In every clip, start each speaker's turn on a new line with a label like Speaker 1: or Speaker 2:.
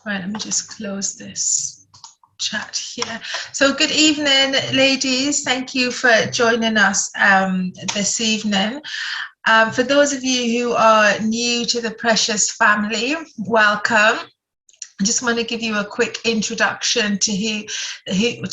Speaker 1: Right, let me just close this chat here. So good evening, ladies. Thank you for joining us this evening. For those of you who are new to the Precious family, welcome. I just want to give you a quick introduction to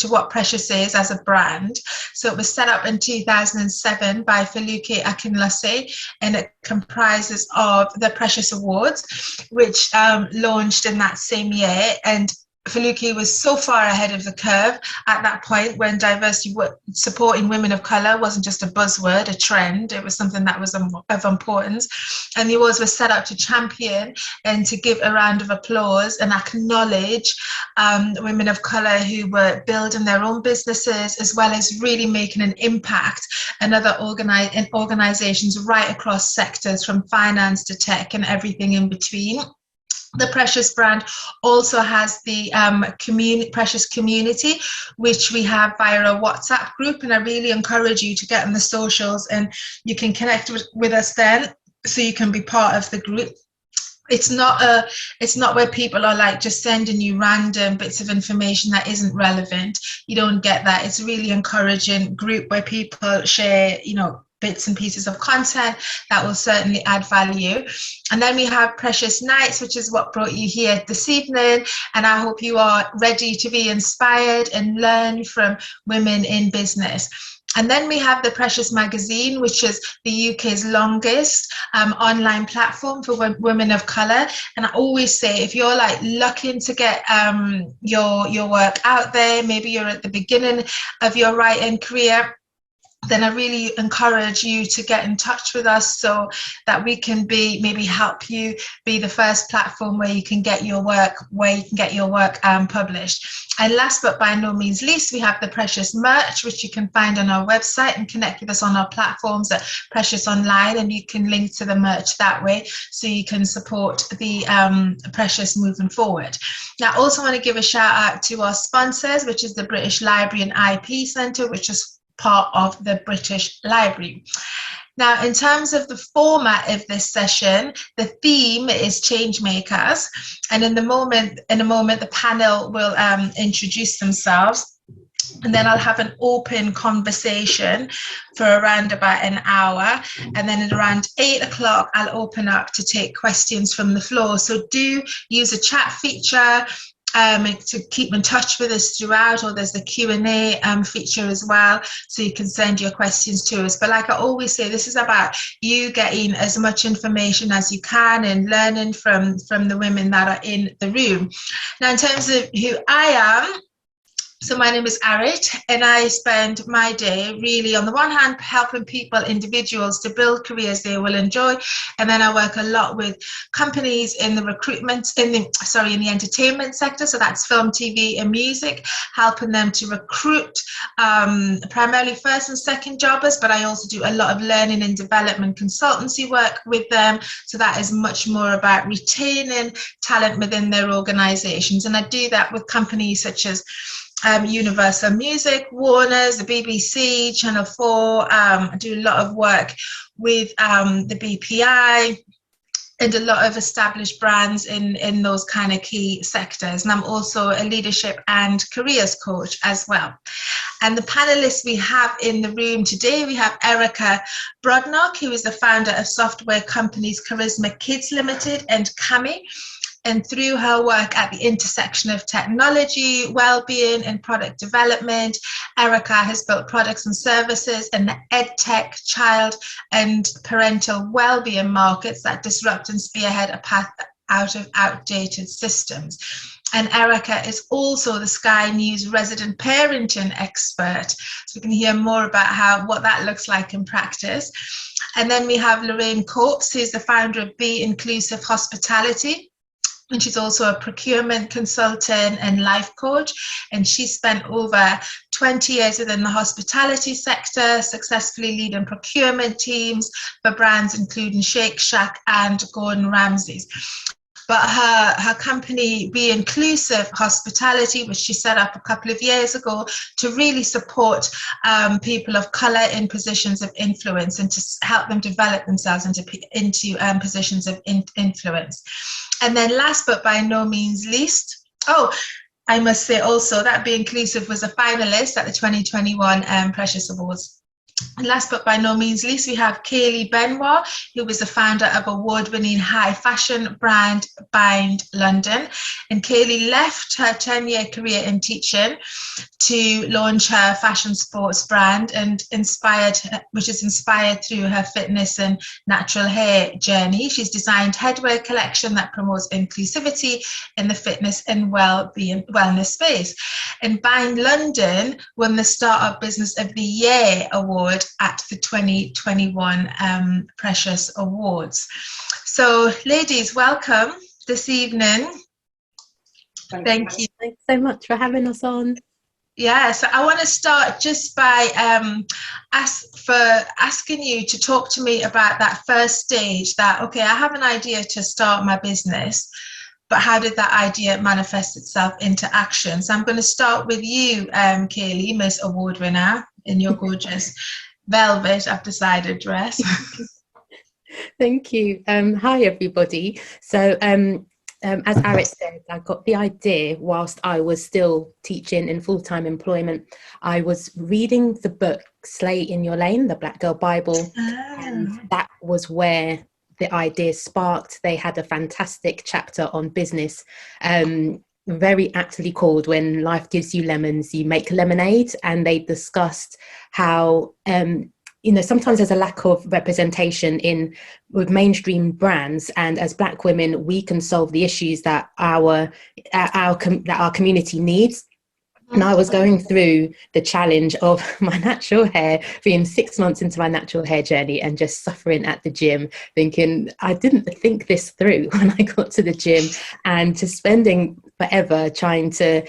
Speaker 1: what Precious is as a brand. So it was set up in 2007 by Kayleigh and it comprises of the Precious Awards, which launched in that same year. And Kayleigh was so far ahead of the curve at that point when diversity, supporting women of colour wasn't just a buzzword, a trend. It was something that was of importance. And the awards were set up to champion and to give a round of applause and acknowledge women of colour who were building their own businesses, as well as really making an impact in other organisations right across sectors, from finance to tech and everything in between. The Precious brand also has the Precious community, which we have via a WhatsApp group, and I really encourage you to get on the socials and you can connect with us then, so you can be part of the group. It's not where people are like just sending you random bits of information that isn't relevant. You don't get that. It's a really encouraging group where people share, bits and pieces of content that will certainly add value. And then we have Precious Nights, which is what brought you here this evening. And I hope you are ready to be inspired and learn from women in business. And then we have the Precious Magazine, which is the UK's longest online platform for women of colour. And I always say, if you're like looking to get your work out there, maybe you're at the beginning of your writing career, then I really encourage you to get in touch with us so that we can maybe help you be the first platform where you can get your work, published. And last but by no means least, we have the Precious merch, which you can find on our website and connect with us on our platforms at Precious Online, and you can link to the merch that way so you can support the Precious moving forward. Now, I also want to give a shout out to our sponsors, which is the British Library and IP Centre, which is part of the British Library. Now, in terms of the format of this session, the theme is change makers, and in a moment the panel will introduce themselves, and then I'll have an open conversation for around about an hour, and then at around 8 o'clock I'll open up to take questions from the floor. So do use a chat feature to keep in touch with us throughout, or there's the Q&A feature as well, so you can send your questions to us. But like I always say, this is about you getting as much information as you can and learning from the women that are in the room. Now, in terms of who I am, so my name is Arit, and I spend my day really, on the one hand, helping individuals to build careers they will enjoy, and then I work a lot with companies in the in the entertainment sector, so that's film, TV, and music, helping them to recruit primarily first and second jobbers, but I also do a lot of learning and development consultancy work with them, so that is much more about retaining talent within their organizations, and I do that with companies such as Universal Music, Warner's, the BBC, Channel 4. I do a lot of work with the BPI and a lot of established brands in those kind of key sectors. And I'm also a leadership and careers coach as well. And the panelists we have in the room today, we have Erika Brodnock, who is the founder of software companies Karisma, Kidz Limited and Cami. And through her work at the intersection of technology, well-being and product development, Erika has built products and services in the EdTech, child and parental well-being markets that disrupt and spearhead a path out of outdated systems. And Erika is also the Sky News resident parenting expert. So we can hear more about what that looks like in practice. And then we have Lorraine Copes, who's the founder of Be Inclusive Hospitality. And she's also a procurement consultant and life coach. And she spent over 20 years within the hospitality sector, successfully leading procurement teams for brands including Shake Shack and Gordon Ramsay's. but her company, Be Inclusive Hospitality, which she set up a couple of years ago to really support people of color in positions of influence and to help them develop themselves into positions of influence. And then last but by no means least, I must say also that Be Inclusive was a finalist at the 2021 Precious Awards. And last but by no means least, we have Kayleigh Benoit, who is the founder of award-winning high fashion brand Bind London. And Kayleigh left her 10-year career in teaching to launch her fashion sports brand, and which is inspired through her fitness and natural hair journey. She's designed headwear collection that promotes inclusivity in the fitness and wellness space. And Bind London won the Startup Business of the Year award at the 2021 Precious Awards. So, ladies, welcome this evening. Thank you.
Speaker 2: Thanks so much for having us on.
Speaker 1: Yeah, so I want to start just by asking you to talk to me about that first stage that, okay, I have an idea to start my business, but how did that idea manifest itself into action? So I'm going to start with you, Kayleigh, Miss Award winner, in your gorgeous velvet, I've decided, dress.
Speaker 2: Thank you. Hi, everybody. So as Arit said, I got the idea whilst I was still teaching in full-time employment. I was reading the book Slay in Your Lane, the Black Girl Bible, and that was where the idea sparked. They had a fantastic chapter on business, very aptly called When Life Gives You Lemons, You Make Lemonade, and they discussed how sometimes there's a lack of representation with mainstream brands, and as Black women, we can solve the issues that our community needs. And I was going through the challenge of my natural hair, being 6 months into my natural hair journey and just suffering at the gym, thinking I didn't think this through when I got to the gym, and just spending forever trying to,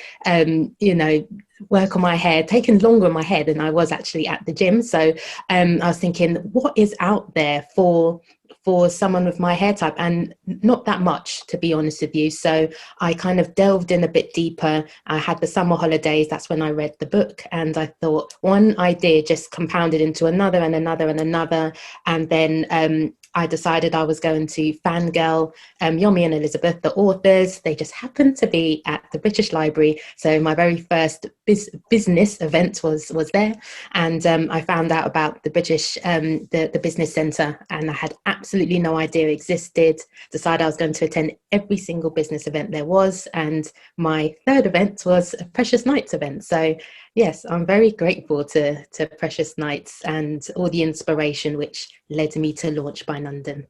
Speaker 2: work on my hair, taking longer on my hair than I was actually at the gym. So I was thinking, what is out there for someone with my hair type? And not that much, to be honest with you. So I kind of delved in a bit deeper. I had the summer holidays. That's when I read the book, and I thought one idea just compounded into another and another and another. And then I decided I was going to fangirl Yomi and Elizabeth, the authors. They just happened to be at the British Library. So my very first business event was there. And I found out about the British, the Business Centre, and I had absolutely no idea it existed. Decided I was going to attend every single business event there was. And my third event was a Precious Nights event. So yes, I'm very grateful to Precious Nights and all the inspiration which led me to launch By London.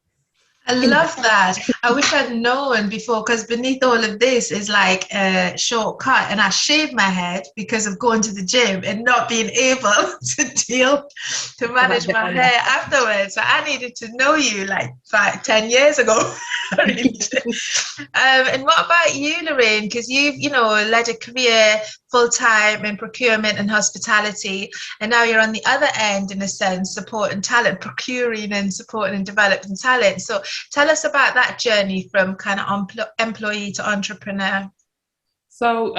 Speaker 1: I love that. I wish I'd known before, because beneath all of this is like a shortcut, and I shaved my head because of going to the gym and not being able to manage my hair afterwards. So I needed to know you like 10 years ago. And what about you, Lorraine? Because you've led a career full-time in procurement and hospitality, and now you're on the other end, in a sense, supporting talent, procuring and supporting and developing talent. So tell us about that journey from kind of employee to entrepreneur.
Speaker 3: So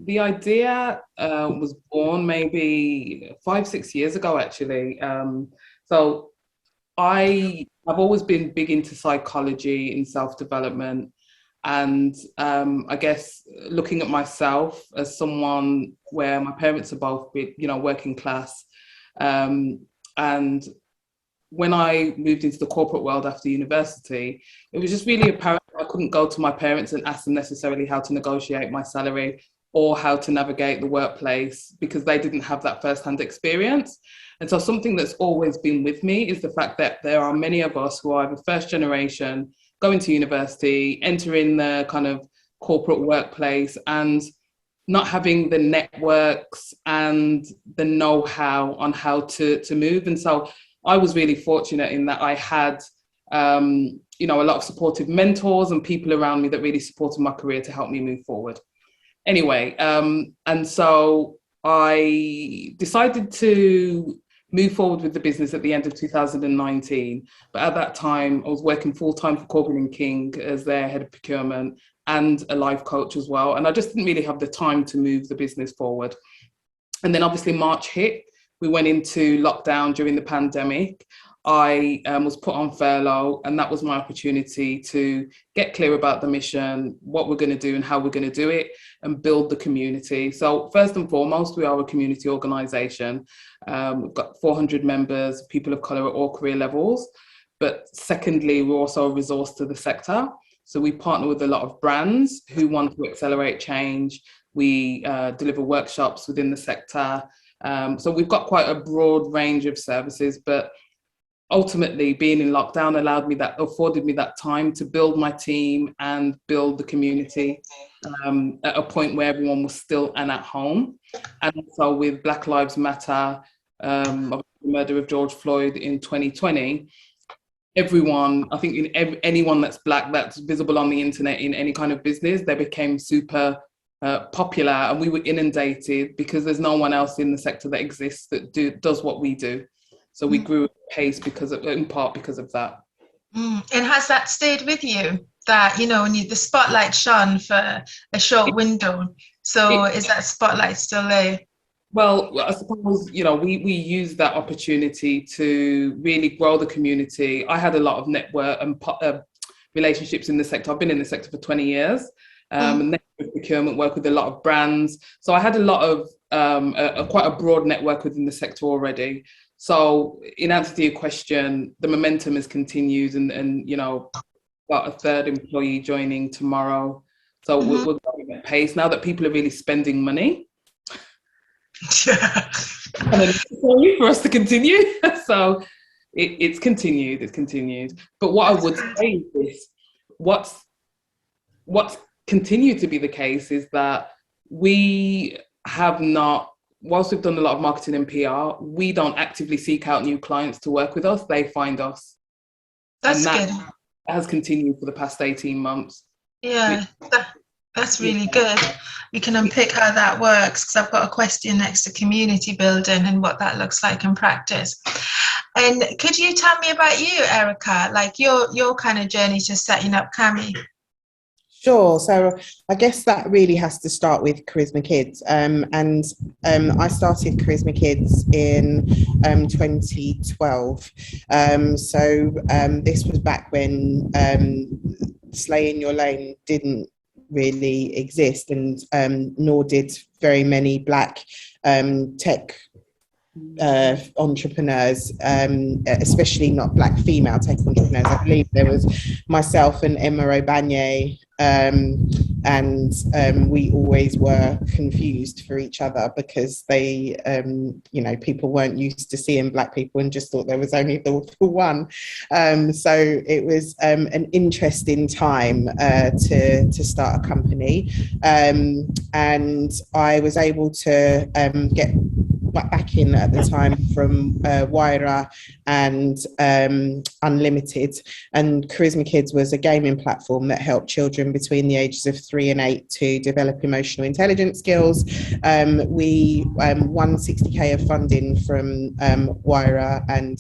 Speaker 3: the idea was born maybe 5-6 years ago, actually. So I've always been big into psychology and self-development. And I guess looking at myself as someone where my parents are both, working class. And when I moved into the corporate world after university, it was just really apparent I couldn't go to my parents and ask them necessarily how to negotiate my salary or how to navigate the workplace, because they didn't have that first-hand experience. And so something that's always been with me is the fact that there are many of us who are either first generation, going to university, entering the kind of corporate workplace, and not having the networks and the know-how on how to move. And so I was really fortunate in that I had, a lot of supportive mentors and people around me that really supported my career to help me move forward. Anyway, and so I decided to moved forward with the business at the end of 2019. But at that time, I was working full-time for Corbin & King as their head of procurement and a life coach as well. And I just didn't really have the time to move the business forward. And then obviously March hit. We went into lockdown during the pandemic. I was put on furlough, and that was my opportunity to get clear about the mission, what we're going to do and how we're going to do it, and build the community. So first and foremost, we are a community organisation. We've got 400 members, people of colour at all career levels. But secondly, we're also a resource to the sector. So we partner with a lot of brands who want to accelerate change. We deliver workshops within the sector. So we've got quite a broad range of services, but ultimately being in lockdown afforded me that time to build my team and build the community at a point where everyone was still and at home. And so with Black Lives Matter, the murder of George Floyd in 2020, everyone, I think anyone that's Black, that's visible on the internet in any kind of business, they became super popular, and we were inundated because there's no one else in the sector that exists that does what we do. So we grew at pace in part because of that.
Speaker 1: And has that stayed with you? That, you know, when the spotlight shone for a short window. So is that spotlight still there?
Speaker 3: Well, I suppose, you know, we used that opportunity to really grow the community. I had a lot of network and relationships in the sector. I've been in the sector for 20 years. And procurement, work with a lot of brands. So I had a lot of quite a broad network within the sector already. So in answer to your question, the momentum has continued, and you know, about a third employee joining tomorrow. So we're going at pace now that people are really spending money. And it's necessary for us to continue. So it's continued. But what I would say is what's continued to be the case is that we have not, whilst we've done a lot of marketing and PR, we don't actively seek out new clients to work with us. They find us.
Speaker 1: That's
Speaker 3: and that
Speaker 1: good.
Speaker 3: has continued for the past 18 months.
Speaker 1: Yeah, that's really good. We can unpick how that works, because I've got a question next to community building and what that looks like in practice. And could you tell me about you, Erika, like your kind of journey to setting up Cami?
Speaker 4: Sure. So I guess that really has to start with Karisma Kidz. I started Karisma Kidz in 2012. This was back when Slay in Your Lane didn't really exist, and nor did very many Black tech entrepreneurs, especially not Black female tech entrepreneurs. I believe there was myself and Emma Obanye, and we always were confused for each other because they, people weren't used to seeing Black people and just thought there was only the one. So it was an interesting time to start a company, and I was able to get back in at the time from Waira and Unlimited, and Karisma Kidz was a gaming platform that helped children between the ages of 3 and 8 to develop emotional intelligence skills. We won 60k of funding from Waira and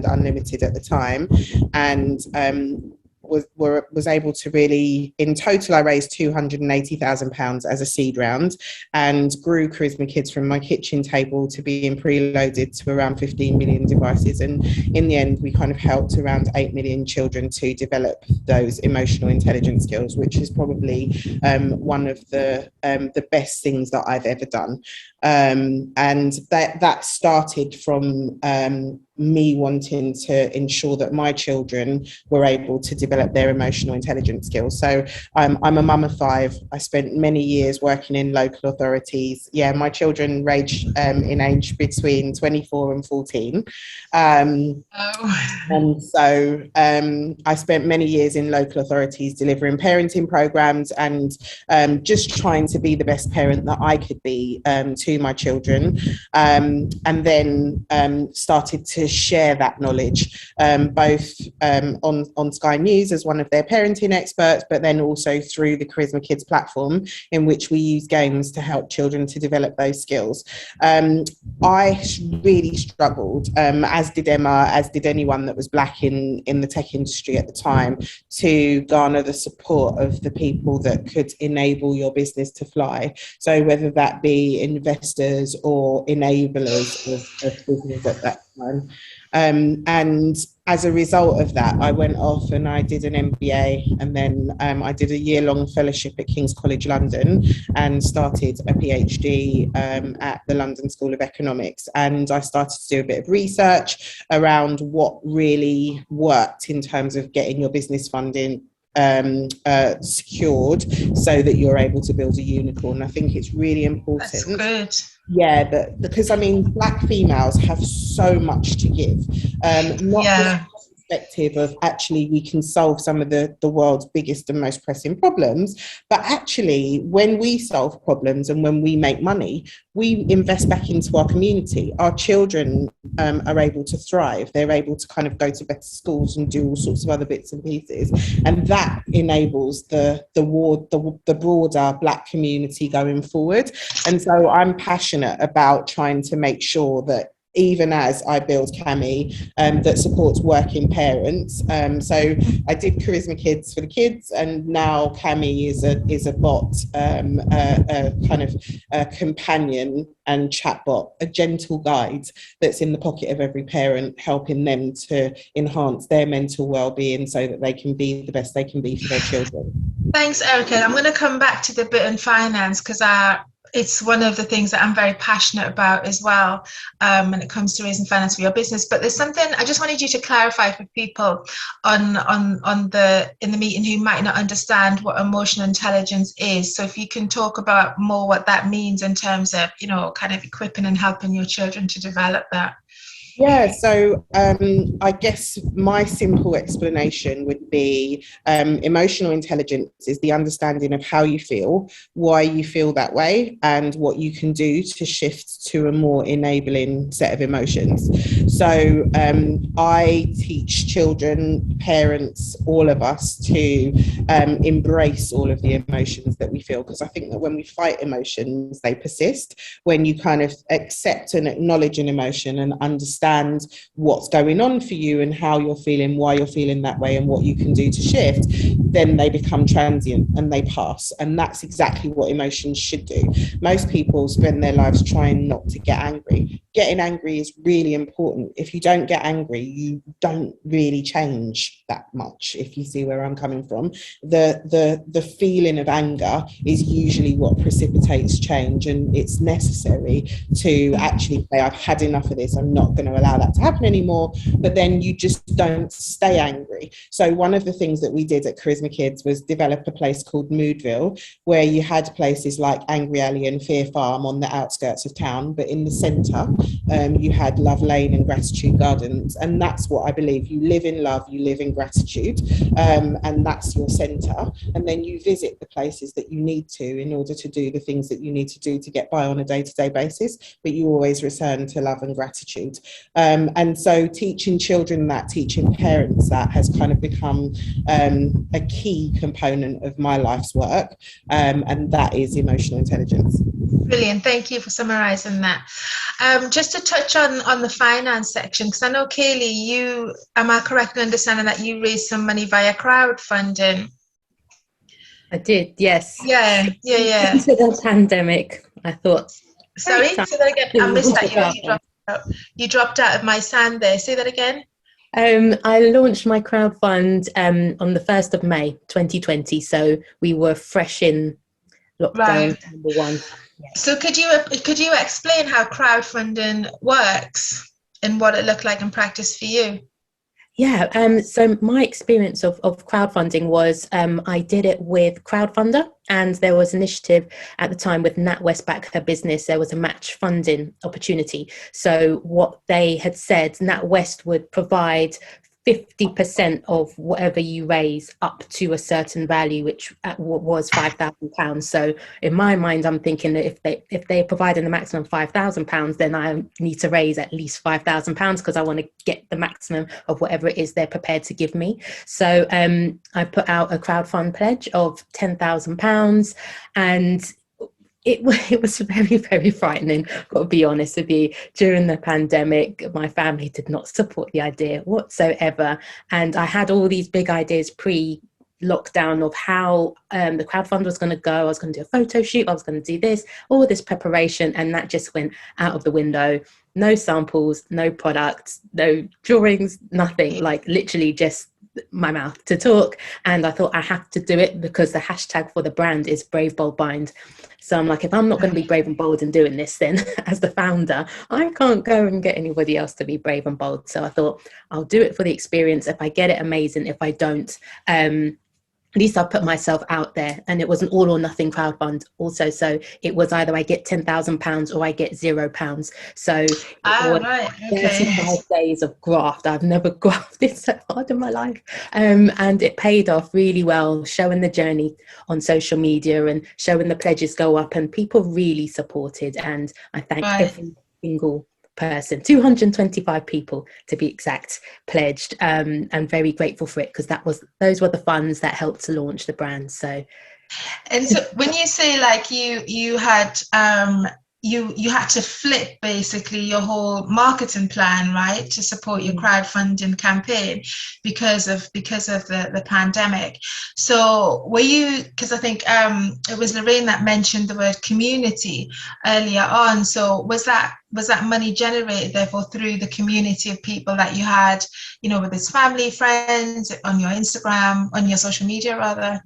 Speaker 4: Unlimited at the time, and was able to really, in total I raised £280,000 as a seed round, and grew Karisma Kidz from my kitchen table to being preloaded to around 15 million devices, and in the end we kind of helped around 8 million children to develop those emotional intelligence skills, which is probably one of the best things that I've ever done. And that started from me wanting to ensure that my children were able to develop their emotional intelligence skills. So I'm a mum of 5. I spent many years working in local authorities. Yeah, my children range in age between 24 and 14. And so I spent many years in local authorities delivering parenting programs and just trying to be the best parent that I could be to to my children, and then started to share that knowledge, both on Sky News as one of their parenting experts, but then also through the Karisma Kidz platform, in which we use games to help children to develop those skills. I really struggled, as did Emma, as did anyone that was Black in the tech industry at the time, to garner the support of the people that could enable your business to fly. So whether that be investors or enablers of business at that time. And as a result of that, I went off and I did an MBA, and then I did a year-long fellowship at King's College London and started a PhD at the London School of Economics. And I started to do a bit of research around what really worked in terms of getting your business funding secured so that you're able to build a unicorn. I think it's really important.
Speaker 1: That's good.
Speaker 4: Yeah, because I mean, Black females have so much to give. Not just from the perspective of actually we can solve some of the world's biggest and most pressing problems, but actually when we solve problems and when we make money, we invest back into our community. Our children are able to thrive. They're able to kind of go to better schools and do all sorts of other bits and pieces, and that enables the broader Black community going forward. And so I'm passionate about trying to make sure that even as I build Cami, that supports working parents. So I did Karisma Kidz for the kids, and now Cami is a bot, a kind of a companion and chatbot, a gentle guide that's in the pocket of every parent, helping them to enhance their mental well-being so that they can be the best they can be for their children.
Speaker 1: Thanks, Erika. I'm going to come back to the bit on finance, because it's one of the things that I'm very passionate about as well, when it comes to raising finance for your business. But there's something I just wanted you to clarify for people in the meeting who might not understand what emotional intelligence is. So if you can talk about more what that means in terms of, kind of equipping and helping your children to develop that.
Speaker 4: Yeah, so I guess my simple explanation would be emotional intelligence is the understanding of how you feel, why you feel that way, and what you can do to shift to a more enabling set of emotions. So I teach children, parents, all of us to embrace all of the emotions that we feel, because I think that when we fight emotions, they persist. When you kind of accept and acknowledge an emotion and understand what's going on for you and how you're feeling, why you're feeling that way, and what you can do to shift, then they become transient and they pass. And that's exactly what emotions should do. Most people spend their lives trying not to get angry. Getting angry is really important. If you don't get angry, you don't really change that much, if you see where I'm coming from. The feeling of anger is usually what precipitates change, and it's necessary to actually say, I've had enough of this, I'm not going to allow that to happen anymore. But then you just don't stay angry. So one of the things that we did at Karisma Kidz was develop a place called Moodville, where you had places like Angry Alley and Fear Farm on the outskirts of town, but in the centre you had Love Lane and Gratitude Gardens. And that's what I believe. You live in love, you live in gratitude, and that's your centre. And then you visit the places that you need to in order to do the things that you need to do to get by on a day-to-day basis, but you always return to love and gratitude. And so teaching children that, teaching parents that, has kind of become a key component of my life's work, and that is emotional intelligence.
Speaker 1: Brilliant. Thank you for summarising that. Just to touch on the finance section, because I know, Kayleigh, am I correct in understanding that you raised some money via crowdfunding?
Speaker 2: I did, yes.
Speaker 1: Yeah.
Speaker 2: Into the pandemic, I thought.
Speaker 1: Sorry, say that again. I missed that. You dropped out of my sound there. Say that again.
Speaker 2: I launched my crowdfund on the 1st of May 2020, so we were fresh in lockdown number one. Yeah.
Speaker 1: So could you explain how crowdfunding works and what it looked like in practice for you?
Speaker 2: Yeah, so my experience of crowdfunding was I did it with Crowdfunder, and there was an initiative at the time with NatWest Back Her Business. There was a match funding opportunity. So what they had said, NatWest would provide 50% of whatever you raise up to a certain value, which was £5,000. So in my mind, I'm thinking that if they're providing the maximum £5,000, then I need to raise at least £5,000 because I want to get the maximum of whatever it is they're prepared to give me. So I put out a crowdfund pledge of £10,000, and it was very, very frightening, got to be honest with you. During the pandemic, my family did not support the idea whatsoever. And I had all these big ideas pre-lockdown of how the crowdfund was going to go. I was going to do a photo shoot, I was going to do this, all this preparation, and that just went out of the window. No samples, no products, no drawings, nothing, like literally just my mouth to talk. And I thought I have to do it because the hashtag for the brand is Brave Bold Bind. So I'm like, if I'm not going to be brave and bold in doing this, then as the founder, I can't go and get anybody else to be brave and bold. So I thought I'll do it for the experience. If I get it, amazing. If I don't, at least I put myself out there. And it was an all or nothing crowdfund also. So it was either I get £10,000 or I get £0. So it was 35 days of graft. I've never grafted so hard in my life. And it paid off really well, showing the journey on social media and showing the pledges go up, and people really supported. And I thank every single person, 225 people to be exact, pledged, and very grateful for it, because those were the funds that helped to launch the brand. So,
Speaker 1: and so when you say like you had you had to flip basically your whole marketing plan, right, to support your crowdfunding campaign because of the pandemic. So were you, because I think it was Lorraine that mentioned the word community earlier on. So was that money generated therefore through the community of people that you had, you know, with his family, friends, on your Instagram, on your social media rather?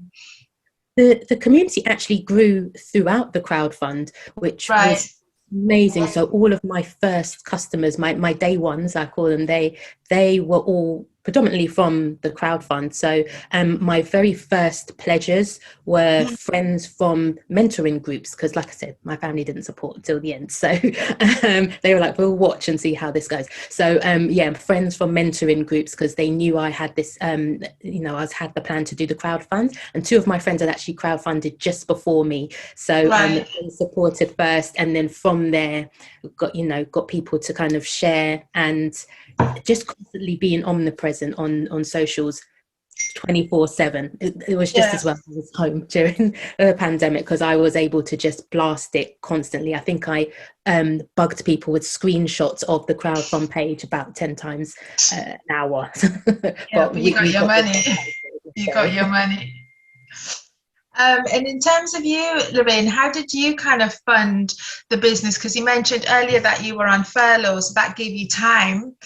Speaker 2: The community actually grew throughout the crowdfund, which was amazing. So all of my first customers, my day ones, I call them, they were all predominantly from the crowdfund. So my very first pledges were friends from mentoring groups, because like I said, my family didn't support until the end. So they were like, we'll watch and see how this goes. So friends from mentoring groups, because they knew I had this, I had the plan to do the crowdfund, and two of my friends had actually crowdfunded just before me. So they supported first, and then from there got people to kind of share, and just constantly being omnipresent on socials 24/7. It was just as well as I was home during the pandemic, because I was able to just blast it constantly. I think I bugged people with screenshots of the crowdfund page about 10 times an hour.
Speaker 1: But you got your money. You got your money. And in terms of you, Lorraine, how did you kind of fund the business? Because you mentioned earlier that you were on furlough, so that gave you time,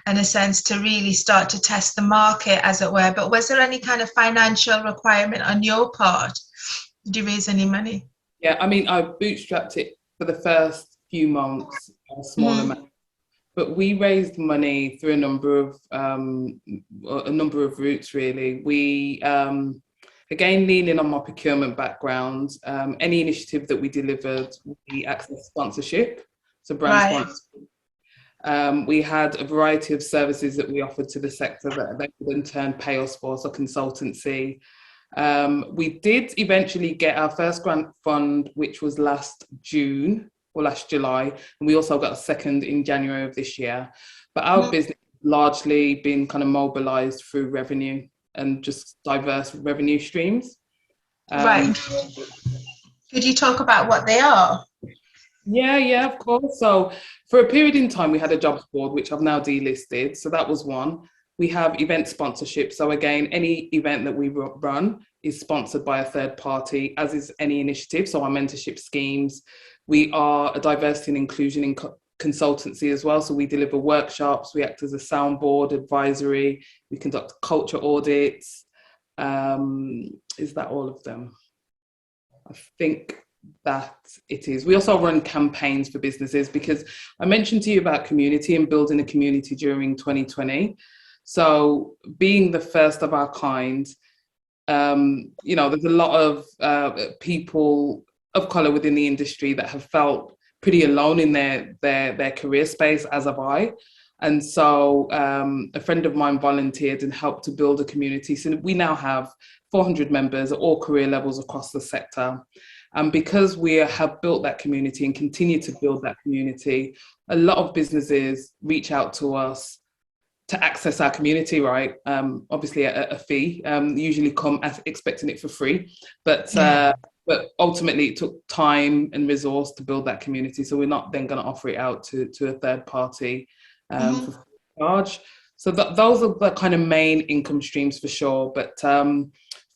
Speaker 1: in a sense, to really start to test the market, as it were. But was there any kind of financial requirement on your part? Did you raise any money?
Speaker 3: Yeah, I mean, I bootstrapped it for the first few months, a small amount. But we raised money through a number of routes, really. We again, leaning on my procurement background, any initiative that we delivered, we accessed sponsorship, so brand sponsorship. We had a variety of services that we offered to the sector that they would in turn pay us for, so consultancy. We did eventually get our first grant fund, which was last July, and we also got a second in January of this year. But our business has largely been kind of mobilised through revenue and just diverse revenue streams.
Speaker 1: Could you talk about what they are?
Speaker 3: Yeah, of course. So for a period in time, we had a jobs board, which I've now delisted. So that was one. We have event sponsorship. So again, any event that we run is sponsored by a third party, as is any initiative. So our mentorship schemes. We are a diversity and inclusion in consultancy as well. So we deliver workshops, we act as a soundboard, advisory, we conduct culture audits. Is that all of them? I think that it is. We also run campaigns for businesses, because I mentioned to you about community and building a community during 2020. So being the first of our kind, there's a lot of people of colour within the industry that have felt pretty alone in their career space, as have I. And so a friend of mine volunteered and helped to build a community. So we now have 400 members at all career levels across the sector. And because we have built that community and continue to build that community, a lot of businesses reach out to us to access our community, right? Obviously at a fee, usually come as expecting it for free, but ultimately it took time and resource to build that community. So we're not then going to offer it out to a third party for free charge. So those are the kind of main income streams for sure. But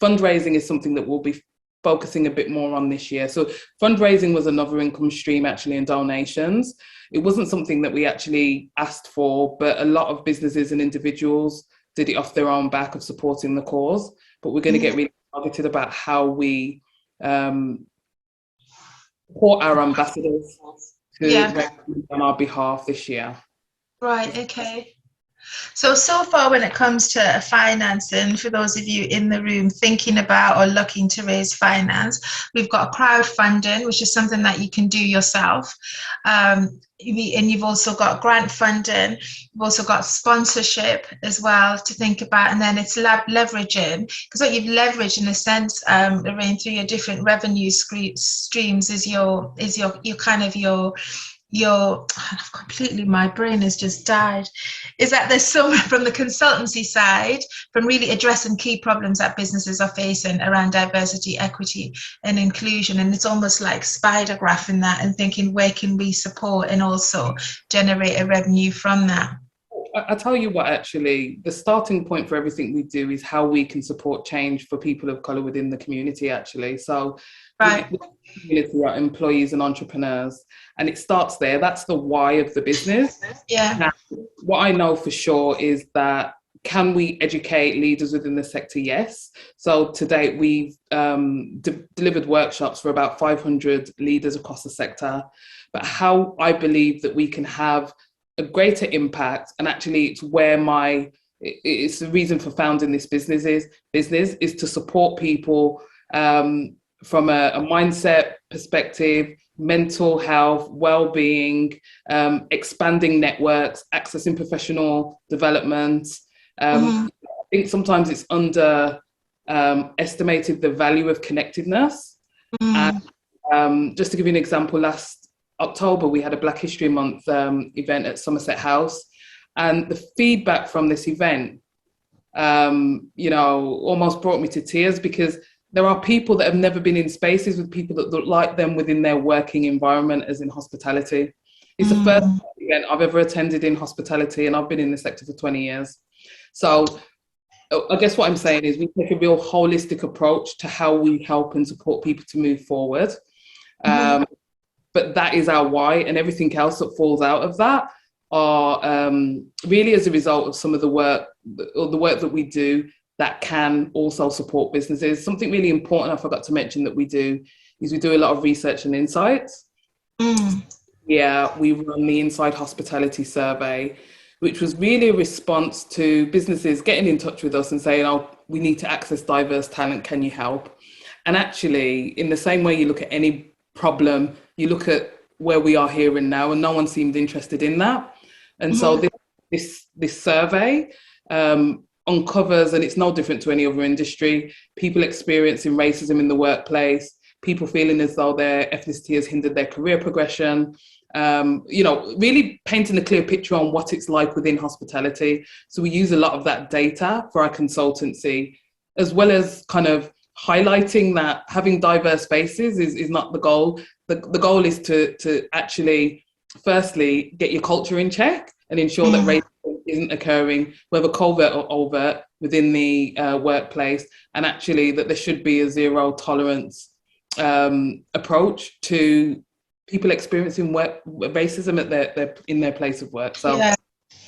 Speaker 3: fundraising is something that we'll be focusing a bit more on this year. So fundraising was another income stream actually, and donations. It wasn't something that we actually asked for, but a lot of businesses and individuals did it off their own back of supporting the cause. But we're going to get really targeted about how we support our ambassadors to represent on our behalf this year.
Speaker 1: Right, okay. So far when it comes to financing, for those of you in the room thinking about or looking to raise finance, we've got crowdfunding, which is something that you can do yourself. And you've also got grant funding. You've also got sponsorship as well to think about. And then it's leveraging, because what you've leveraged in a sense, Lorraine, through your different revenue streams is your my brain has just died, is that there's some from the consultancy side, from really addressing key problems that businesses are facing around diversity, equity and inclusion. And it's almost like spider graphing that and thinking, where can we support and also generate a revenue from that?
Speaker 3: I tell you what, actually, the starting point for everything we do is how we can support change for people of colour within the community, actually. So the community are employees and entrepreneurs, and it starts there. That's the why of the business.
Speaker 1: Yeah.
Speaker 3: Now, what I know for sure is that, can we educate leaders within the sector? Yes. So to date, we've delivered workshops for about 500 leaders across the sector. But how I believe that we can have a greater impact, and actually it's the reason for founding this business is to support people from a mindset perspective, mental health, well-being, expanding networks, accessing professional development. I think sometimes it's estimated the value of connectedness. And just to give you an example, last October we had a Black History Month event at Somerset House, and the feedback from this event almost brought me to tears, because there are people that have never been in spaces with people that look like them within their working environment, as in hospitality. It's the first event I've ever attended in hospitality, and I've been in the sector for 20 years. So I guess what I'm saying is we take a real holistic approach to how we help and support people to move forward. But that is our why, and everything else that falls out of that are really as a result of some of the work that we do that can also support businesses. Something really important I forgot to mention that we do is we do a lot of research and insights. Yeah, we run the Inside Hospitality Survey, which was really a response to businesses getting in touch with us and saying, oh, we need to access diverse talent, can you help? And actually, in the same way you look at any problem, you look at where we are here and now, and no one seemed interested in that. And so this survey uncovers, and it's no different to any other industry, people experiencing racism in the workplace, people feeling as though their ethnicity has hindered their career progression, really painting a clear picture on what it's like within hospitality. So we use a lot of that data for our consultancy, as well as kind of highlighting that having diverse faces is not the goal. The goal is to actually, firstly, get your culture in check and ensure that racism isn't occurring, whether covert or overt, within the workplace, and actually that there should be a zero tolerance approach to people experiencing racism at in their place of work. So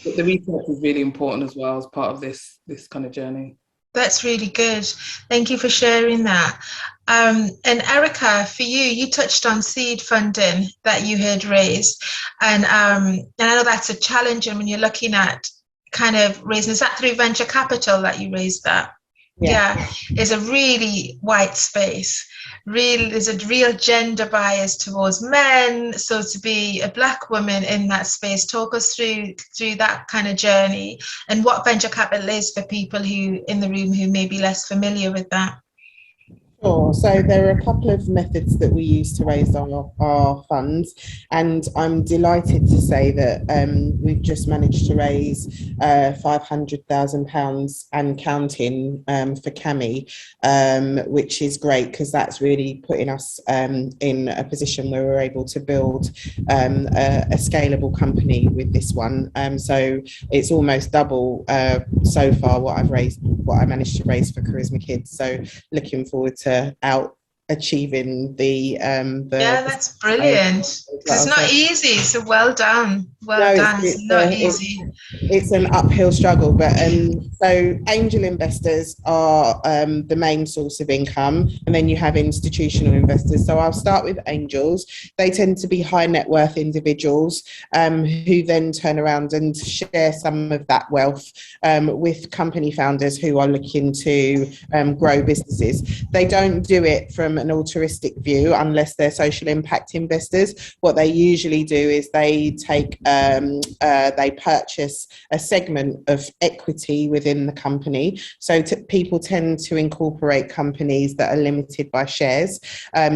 Speaker 3: the research is really important as well as part of this kind of journey.
Speaker 1: That's really good. Thank you for sharing that. And Erika, for you touched on seed funding that you had raised. And I know that's a challenge when you're looking at kind of raising, is that through venture capital that you raised that? Yeah. It's a really wide space. there's a real gender bias towards men. So to be a Black woman in that space, talk us through that kind of journey and what venture capital is for people who in the room who may be less familiar with that.
Speaker 4: Sure. So there are a couple of methods that we use to raise our funds, and I'm delighted to say that we've just managed to raise £500,000 and counting for Cami, which is great because that's really putting us in a position where we're able to build a scalable company with this one. So it's almost double so far what I managed to raise for Karisma Kidz. So looking forward to out achieving the
Speaker 1: that's brilliant. It's not easy, so well done. It's not easy.
Speaker 4: It's an uphill struggle, but so angel investors are the main source of income, and then you have institutional investors. So I'll start with angels. They tend to be high net worth individuals who then turn around and share some of that wealth with company founders who are looking to grow businesses. They don't do it from an altruistic view unless they're social impact investors. What they usually do is they purchase a segment of equity within the company. So people tend to incorporate companies that are limited by shares.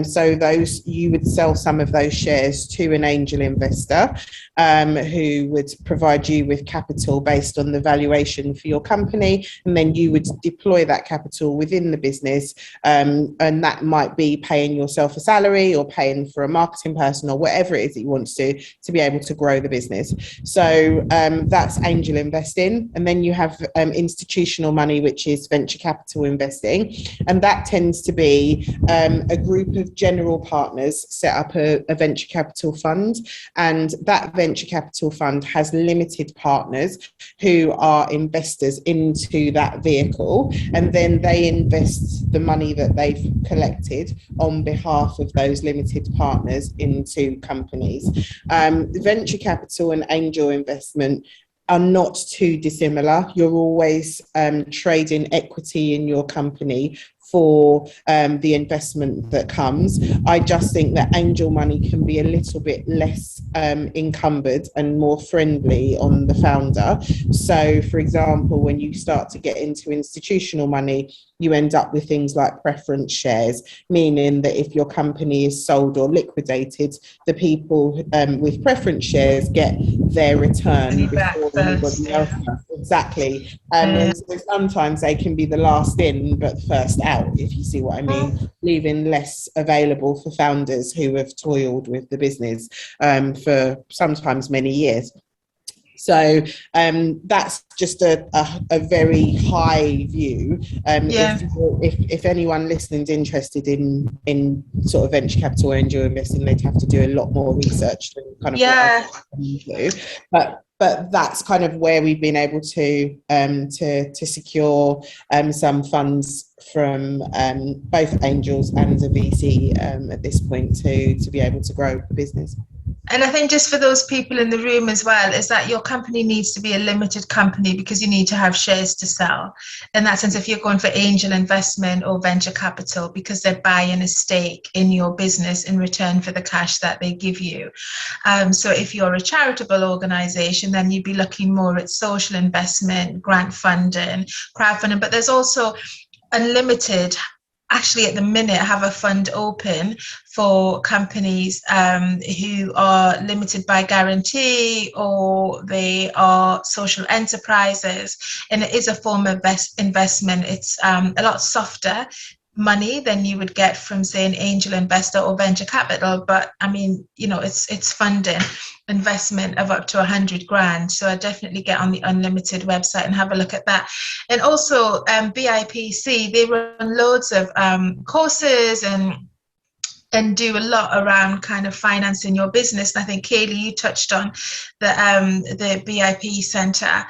Speaker 4: So you would sell some of those shares to an angel investor who would provide you with capital based on the valuation for your company, and then you would deploy that capital within the business, and that might be paying yourself a salary or paying for a marketing person or whatever it is that you want to be able to grow the business. So that's angel investing. And then you have institutional money, which is venture capital investing, and that tends to be a group of general partners set up a venture capital fund, and that venture capital fund has limited partners who are investors into that vehicle, and then they invest the money that they've collected on behalf of those limited partners into companies. Venture capital and angel investment are not too dissimilar. You're always trading equity in your company for the investment that comes. I just think that angel money can be a little bit less encumbered and more friendly on the founder. So, for example, when you start to get into institutional money, you end up with things like preference shares, meaning that if your company is sold or liquidated, the people with preference shares get their return before anybody else does. Exactly. And so sometimes they can be the last in but first out, if you see what I mean, leaving less available for founders who have toiled with the business for sometimes many years. So that's just a very high view. If anyone listening is interested in sort of venture capital or angel investing, they'd have to do a lot more research than kind of what I do. But that's kind of where we've been able to secure some funds from both angels and the VC at this point to be able to grow the business.
Speaker 1: And I think just for those people in the room as well, is that your company needs to be a limited company because you need to have shares to sell. In that sense, if you're going for angel investment or venture capital, because they're buying a stake in your business in return for the cash that they give you. So if you're a charitable organization, then you'd be looking more at social investment, grant funding, crowdfunding, but there's also unlimited. Actually, at the minute, have a fund open for companies who are limited by guarantee or they are social enterprises. And it is a form of investment. It's a lot softer money than you would get from, say, an angel investor or venture capital. But I mean, you know, it's funding investment of up to 100 grand. So I definitely get on the Unlimited website and have a look at that. And also BIPC, they run loads of courses and do a lot around kind of financing your business. And I think, Kayleigh, you touched on the BIP Centre.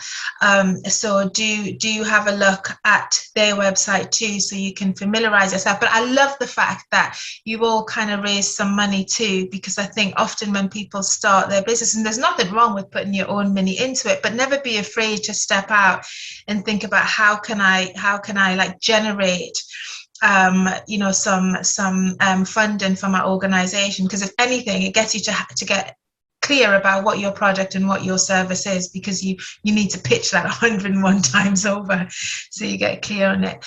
Speaker 1: So do have a look at their website too, so you can familiarise yourself. But I love the fact that you all kind of raise some money too, because I think often when people start their business, and there's nothing wrong with putting your own money into it, but never be afraid to step out and think about how can I like generate some funding from our organization, because if anything, it gets you to get clear about what your product and what your service is, because you need to pitch that 101 times over, so you get clear on it.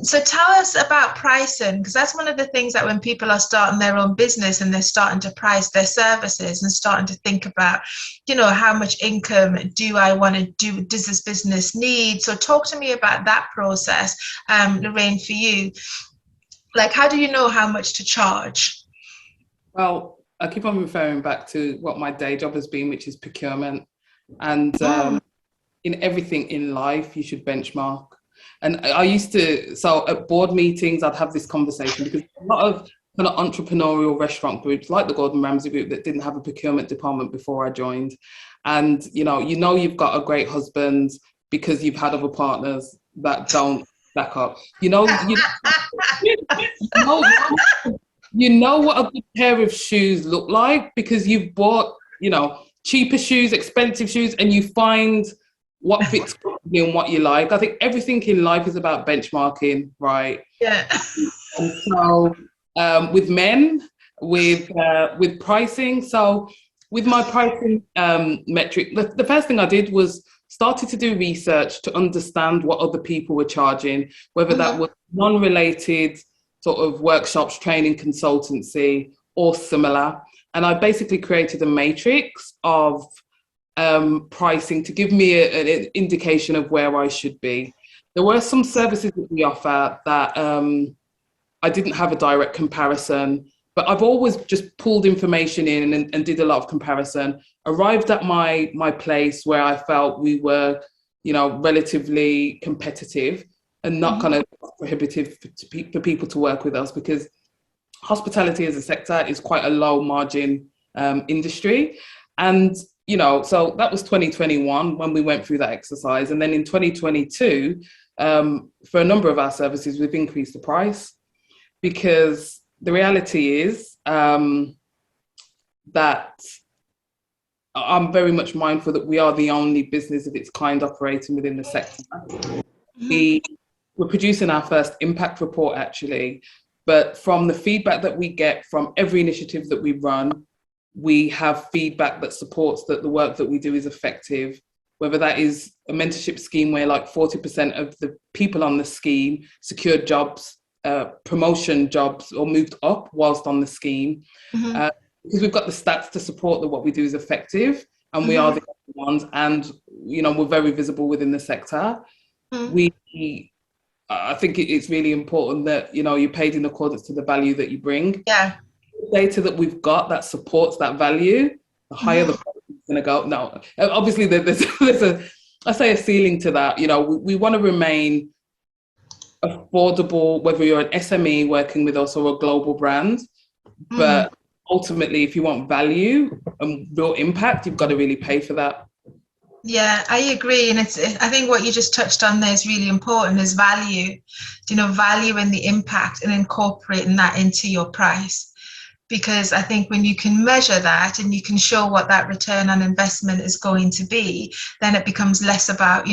Speaker 1: So tell us about pricing, because that's one of the things that when people are starting their own business and they're starting to price their services and starting to think about, how much income do I want to do, does this business need? So talk to me about that process, Lorraine, for you. Like, how do you know how much to charge?
Speaker 3: Well, I keep on referring back to what my day job has been, which is procurement. And in everything in life, you should benchmark. And I used to, so at board meetings, I'd have this conversation, because a lot of kind of entrepreneurial restaurant groups, like the Gordon Ramsay group, that didn't have a procurement department before I joined. And, you've got a great husband because you've had other partners that don't back up. You know what a good pair of shoes look like, because you've bought, cheaper shoes, expensive shoes, and you find what fits you and what you like. I think everything in life is about benchmarking, right?
Speaker 1: Yeah.
Speaker 3: And so with men, with pricing, so with my pricing metric, the first thing I did was started to do research to understand what other people were charging, whether that was non-related sort of workshops, training, consultancy, or similar. And I basically created a matrix of pricing to give me an indication of where I should be. There were some services that we offer that I didn't have a direct comparison, but I've always just pulled information in and did a lot of comparison, arrived at my place where I felt we were, relatively competitive and not kind of prohibitive for people to work with us, because hospitality as a sector is quite a low margin industry. And, so that was 2021 when we went through that exercise. And then in 2022, for a number of our services, we've increased the price, because the reality is that I'm very much mindful that we are the only business of its kind operating within the sector. We're producing our first impact report, actually, but from the feedback that we get from every initiative that we run, we have feedback that supports that the work that we do is effective, whether that is a mentorship scheme where like 40% of the people on the scheme secured jobs, promotion jobs, or moved up whilst on the scheme, because we've got the stats to support that what we do is effective, and we are the only ones, and we're very visible within the sector. I think it's really important that you're paid in accordance to the value that you bring.
Speaker 1: Yeah.
Speaker 3: The data that we've got that supports that value, the higher the price is going to go. Now, obviously, there's a ceiling to that. We want to remain affordable, whether you're an SME working with us or a global brand. But ultimately, if you want value and real impact, you've got to really pay for that.
Speaker 1: Yeah, I agree. And I think what you just touched on there is really important, is value, value and the impact, and incorporating that into your price. Because I think when you can measure that and you can show what that return on investment is going to be, then it becomes less about,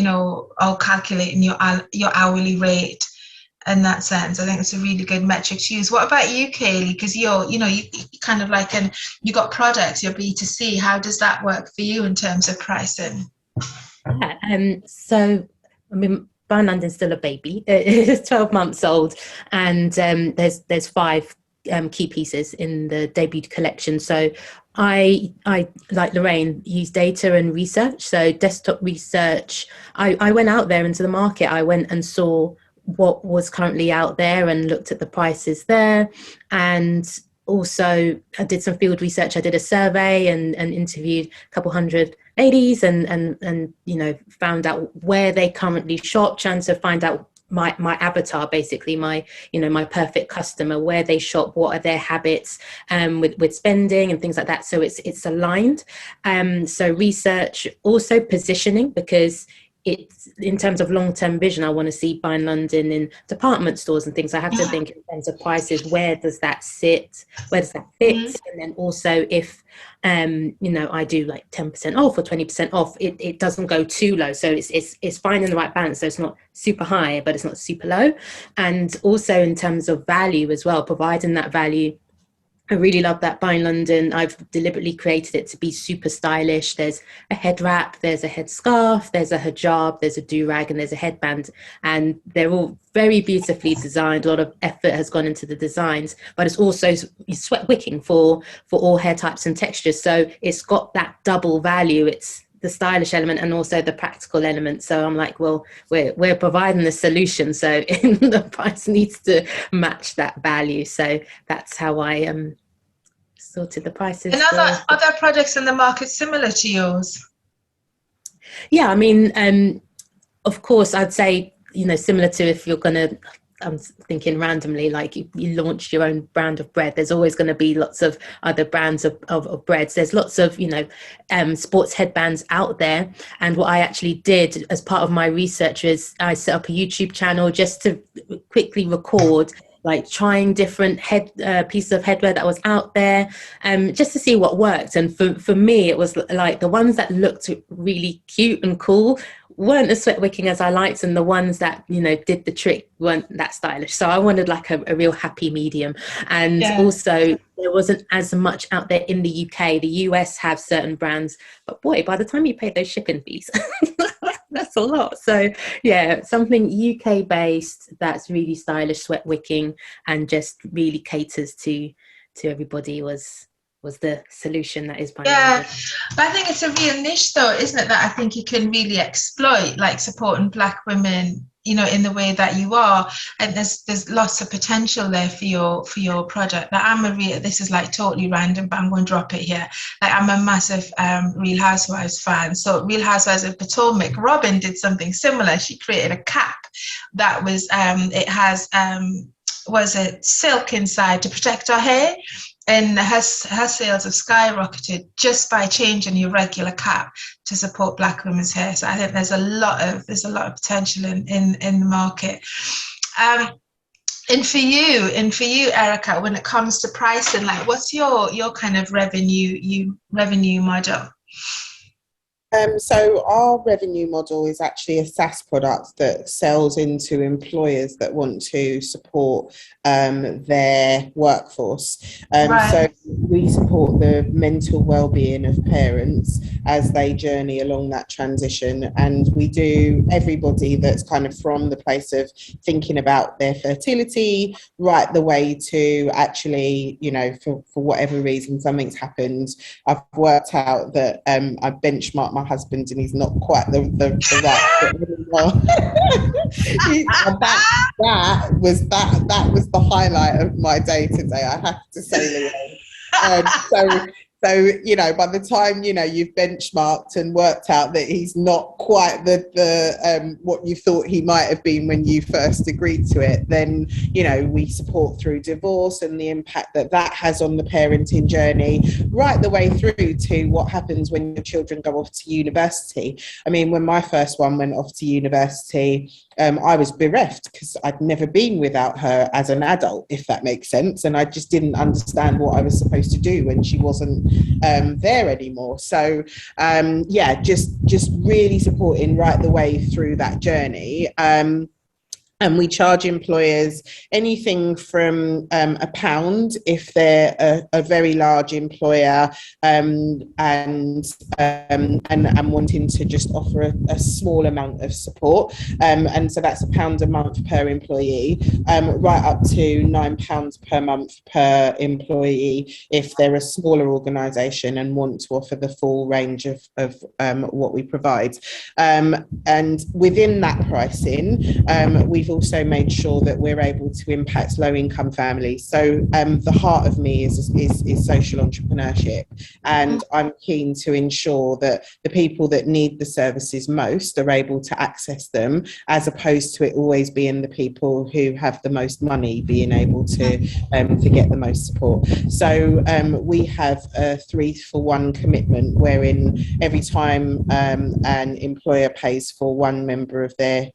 Speaker 1: calculating your hourly rate in that sense. I think it's a really good metric to use. What about you, Kayleigh? Because you kind of like, you got products, you're B2C. How does that work for you in terms of pricing?
Speaker 2: So, Brown London's still a baby. It's 12 months old, and there's 5 key pieces in the debut collection. So I like Lorraine, use data and research. So desktop research, I went out there into the market. I went and saw what was currently out there and looked at the prices there. And also I did some field research. I did a survey and interviewed a couple hundred ladies and found out where they currently shop, trying to find out my avatar, basically my perfect customer, where they shop, what are their habits with spending and things like that. So it's aligned. So research, also positioning, because it's in terms of long-term vision, I want to see Be London in department stores and things. I have to think in terms of prices, where does that sit, where does that fit? And then also if I do like 10% off or 20% off, it doesn't go too low, so it's finding the right balance, so it's not super high but it's not super low. And also in terms of value as well, providing that value. I really love that Be London. I've deliberately created it to be super stylish. There's a head wrap, there's a head scarf, there's a hijab, there's a do-rag, and there's a headband. And they're all very beautifully designed. A lot of effort has gone into the designs, but it's also sweat wicking for all hair types and textures. So it's got that double value. It's the stylish element and also the practical element. So I'm like, well, we're providing the solution, so the price needs to match that value. So that's how I sorted the prices.
Speaker 1: And are there projects in the market similar to yours?
Speaker 2: Yeah, I mean, of course, I'd say, similar to, if you're gonna, I'm thinking randomly, like you launch your own brand of bread, there's always going to be lots of other brands of breads. There's lots of, sports headbands out there. And what I actually did as part of my research is I set up a YouTube channel just to quickly record, like trying different pieces of headwear that was out there, just to see what worked. And for me, it was like the ones that looked really cute and cool weren't as sweat wicking as I liked, and the ones that did the trick weren't that stylish. So I wanted like a real happy medium. And also there wasn't as much out there in the UK. The US have certain brands, but boy, by the time you pay those shipping fees, that's a lot. So yeah, something UK based that's really stylish, sweat wicking, and just really caters to everybody was the solution that is Be London.
Speaker 1: But I think it's a real niche though, isn't it, that I think you can really exploit, like supporting Black women, in the way that you are. And there's lots of potential there for your project. Like this is like totally random, but I'm going to drop it here. Like I'm a massive Real Housewives fan. So Real Housewives of Potomac, Robin did something similar. She created a cap that was it has was it silk inside to protect her hair. And her sales have skyrocketed just by changing your regular cap to support Black women's hair. So I think there's a lot of potential in the market. And for you, Erika, when it comes to pricing, like what's your kind of revenue model?
Speaker 4: So our revenue model is actually a SaaS product that sells into employers that want to support their workforce. So we support the mental well-being of parents as they journey along that transition, and we do everybody that's kind of from the place of thinking about their fertility right the way to actually, for whatever reason something's happened. I've worked out that I benchmarked my husband and he's not quite the right fit anymore. that was the highlight of my day today, I have to say, Lorraine. So, by the time, you've benchmarked and worked out that he's not quite the what you thought he might have been when you first agreed to it, then, we support through divorce and the impact that has on the parenting journey, right the way through to what happens when your children go off to university. I mean, when my first one went off to university, I was bereft because I'd never been without her as an adult, if that makes sense. And I just didn't understand what I was supposed to do when she wasn't there anymore. So, just really supporting right the way through that journey. And we charge employers anything from £1 if they're a very large employer and wanting to just offer a small amount of support. And so that's £1 a month per employee, right up to £9 per month per employee if they're a smaller organisation and want to offer the full range of what we provide. And within that pricing, we've we've also made sure that we're able to impact low-income families. So the heart of me is social entrepreneurship, and I'm keen to ensure that the people that need the services most are able to access them, as opposed to it always being the people who have the most money being able to get the most support. So we have a 3-for-1 commitment, wherein every time an employer pays for one member of their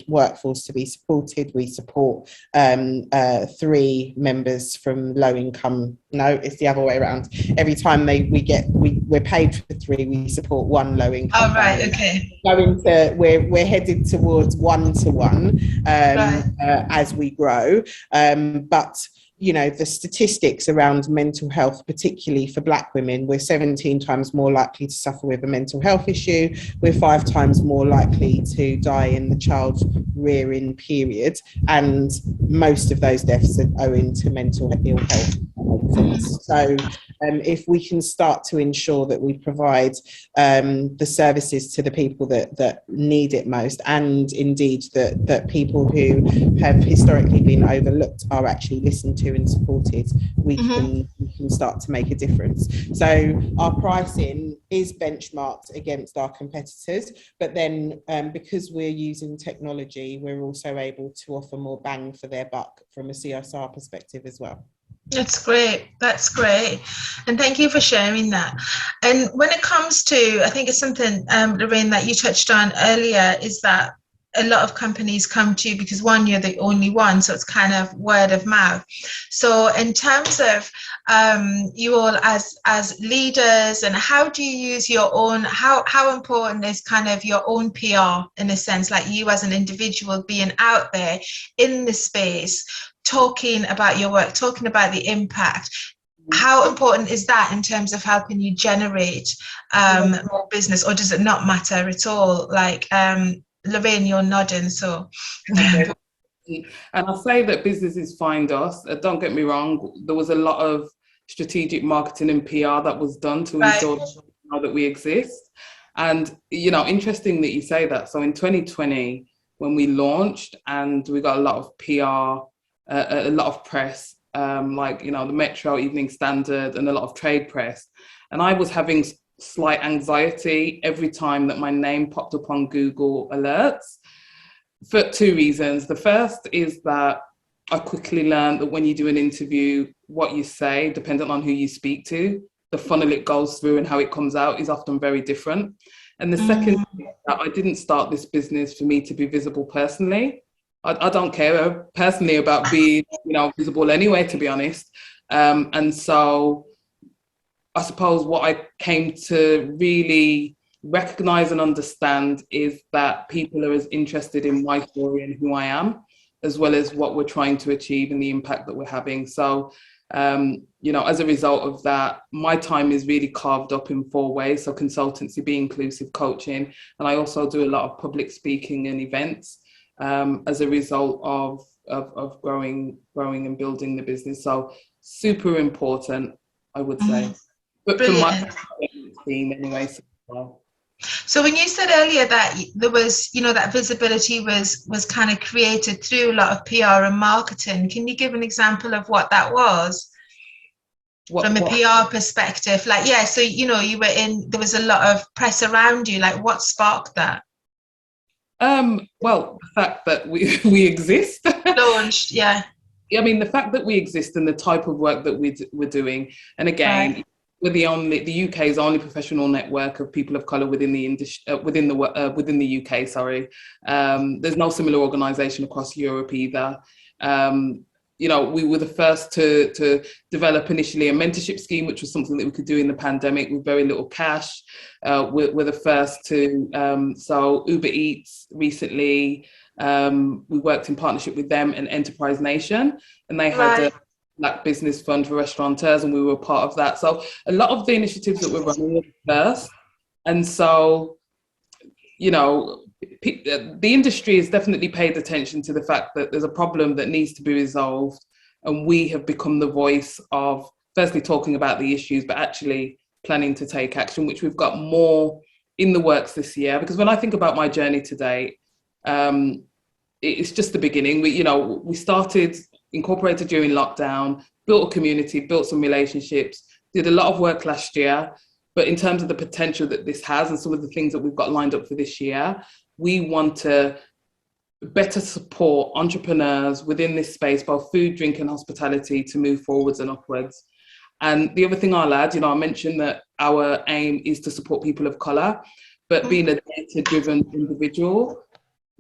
Speaker 4: workforce to be supported, we support 3 members from low income. No, it's the other way around. Every time we're paid for 3, we support 1 low income.
Speaker 1: Oh, right, okay.
Speaker 4: We're headed towards 1-to-1 as we grow, but you know, the statistics around mental health, particularly for Black women, we're 17 times more likely to suffer with a mental health issue. We're 5 times more likely to die in the child rearing period. And most of those deaths are owing to mental ill health. So if we can start to ensure that we provide the services to the people that need it most, and indeed that people who have historically been overlooked are actually listened to and supported, we can start to make a difference. So our pricing is benchmarked against our competitors, but then because we're using technology, we're also able to offer more bang for their buck from a CSR perspective as well.
Speaker 1: That's great. That's great. And thank you for sharing that. And when it comes to, I think it's something, Lorraine, that you touched on earlier, is that a lot of companies come to you because, one, you're the only one, so it's kind of word of mouth. So in terms of you all as leaders, and how do you use your own, how important is kind of your own PR, in a sense, like you as an individual being out there in the space, talking about your work, talking about the impact? How important is that in terms of helping you generate more business, or does it not matter at all? Like, Lorraine, you're nodding, so.
Speaker 3: Okay. And I'll say that businesses find us. Don't get me wrong, there was a lot of strategic marketing and PR that was done to ensure that we exist. And, you know, interesting that you say that. So in 2020, when we launched, and we got a lot of PR, a lot of press, like, you know, the Metro, Evening Standard, and a lot of trade press. And I was having slight anxiety every time that my name popped up on Google alerts, for 2 reasons. The first is that I quickly learned that when you do an interview, what you say, depending on who you speak to, the funnel it goes through and how it comes out is often very different. And the second is that I didn't start this business for me to be visible personally. I don't care personally about being, you know, visible anyway, to be honest. And so I suppose what I came to really recognize and understand is that people are as interested in my story and who I am, as well as what we're trying to achieve and the impact that we're having. So, you know, as a result of that, my time is really carved up in 4 ways. So consultancy, Be Inclusive, coaching, and I also do a lot of public speaking and events as a result of growing and building the business. So super important, I would say. But for my team anyway.
Speaker 1: So when you said earlier that there was, you know, that visibility was kind of created through a lot of PR and marketing, can you give an example of what that was? From a PR perspective? Like, yeah, so, you know, there was a lot of press around you. Like, what sparked that?
Speaker 3: Well, the fact that we exist.
Speaker 1: Launched, yeah.
Speaker 3: I mean, the fact that we exist and the type of work that we're doing, and again, we're the UK's only professional network of people of colour within the industry, within the UK. Sorry, there's no similar organisation across Europe either. You know, we were the first to develop initially a mentorship scheme, which was something that we could do in the pandemic with very little cash. We're the first to, so Uber Eats recently, we worked in partnership with them and Enterprise Nation, and they had a Black Business Fund for restaurateurs, and we were part of that. So a lot of the initiatives that we're running are first. And so, you know, the industry has definitely paid attention to the fact that there's a problem that needs to be resolved, and we have become the voice of firstly talking about the issues, but actually planning to take action, which we've got more in the works this year. Because when I think about my journey today, it's just the beginning. We started, incorporated during lockdown, built a community, built some relationships, did a lot of work last year. But in terms of the potential that this has and some of the things that we've got lined up for this year, we want to better support entrepreneurs within this space, both food, drink and hospitality, to move forwards and upwards. And the other thing I'll add, I mentioned that our aim is to support people of colour, but being a data-driven individual,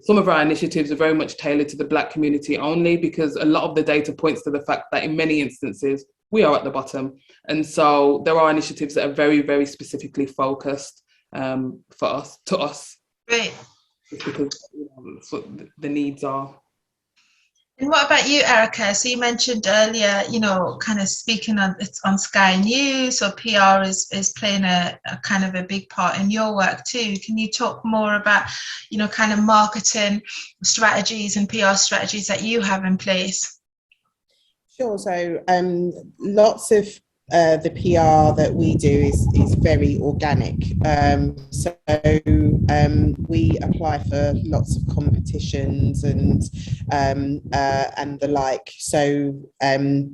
Speaker 3: some of our initiatives are very much tailored to the Black community only, because a lot of the data points to the fact that in many instances, we are at the bottom. And so there are initiatives that are very, very specifically focused to us.
Speaker 1: Great.
Speaker 3: Just because that's what the needs are.
Speaker 1: And what about you, Erika? So you mentioned earlier, kind of speaking on Sky News, or PR is playing a kind of a big part in your work too. Can you talk more about, kind of marketing strategies and PR strategies that you have in place?
Speaker 4: Sure. So lots of the PR that we do is very organic. So we apply for lots of competitions and the like. So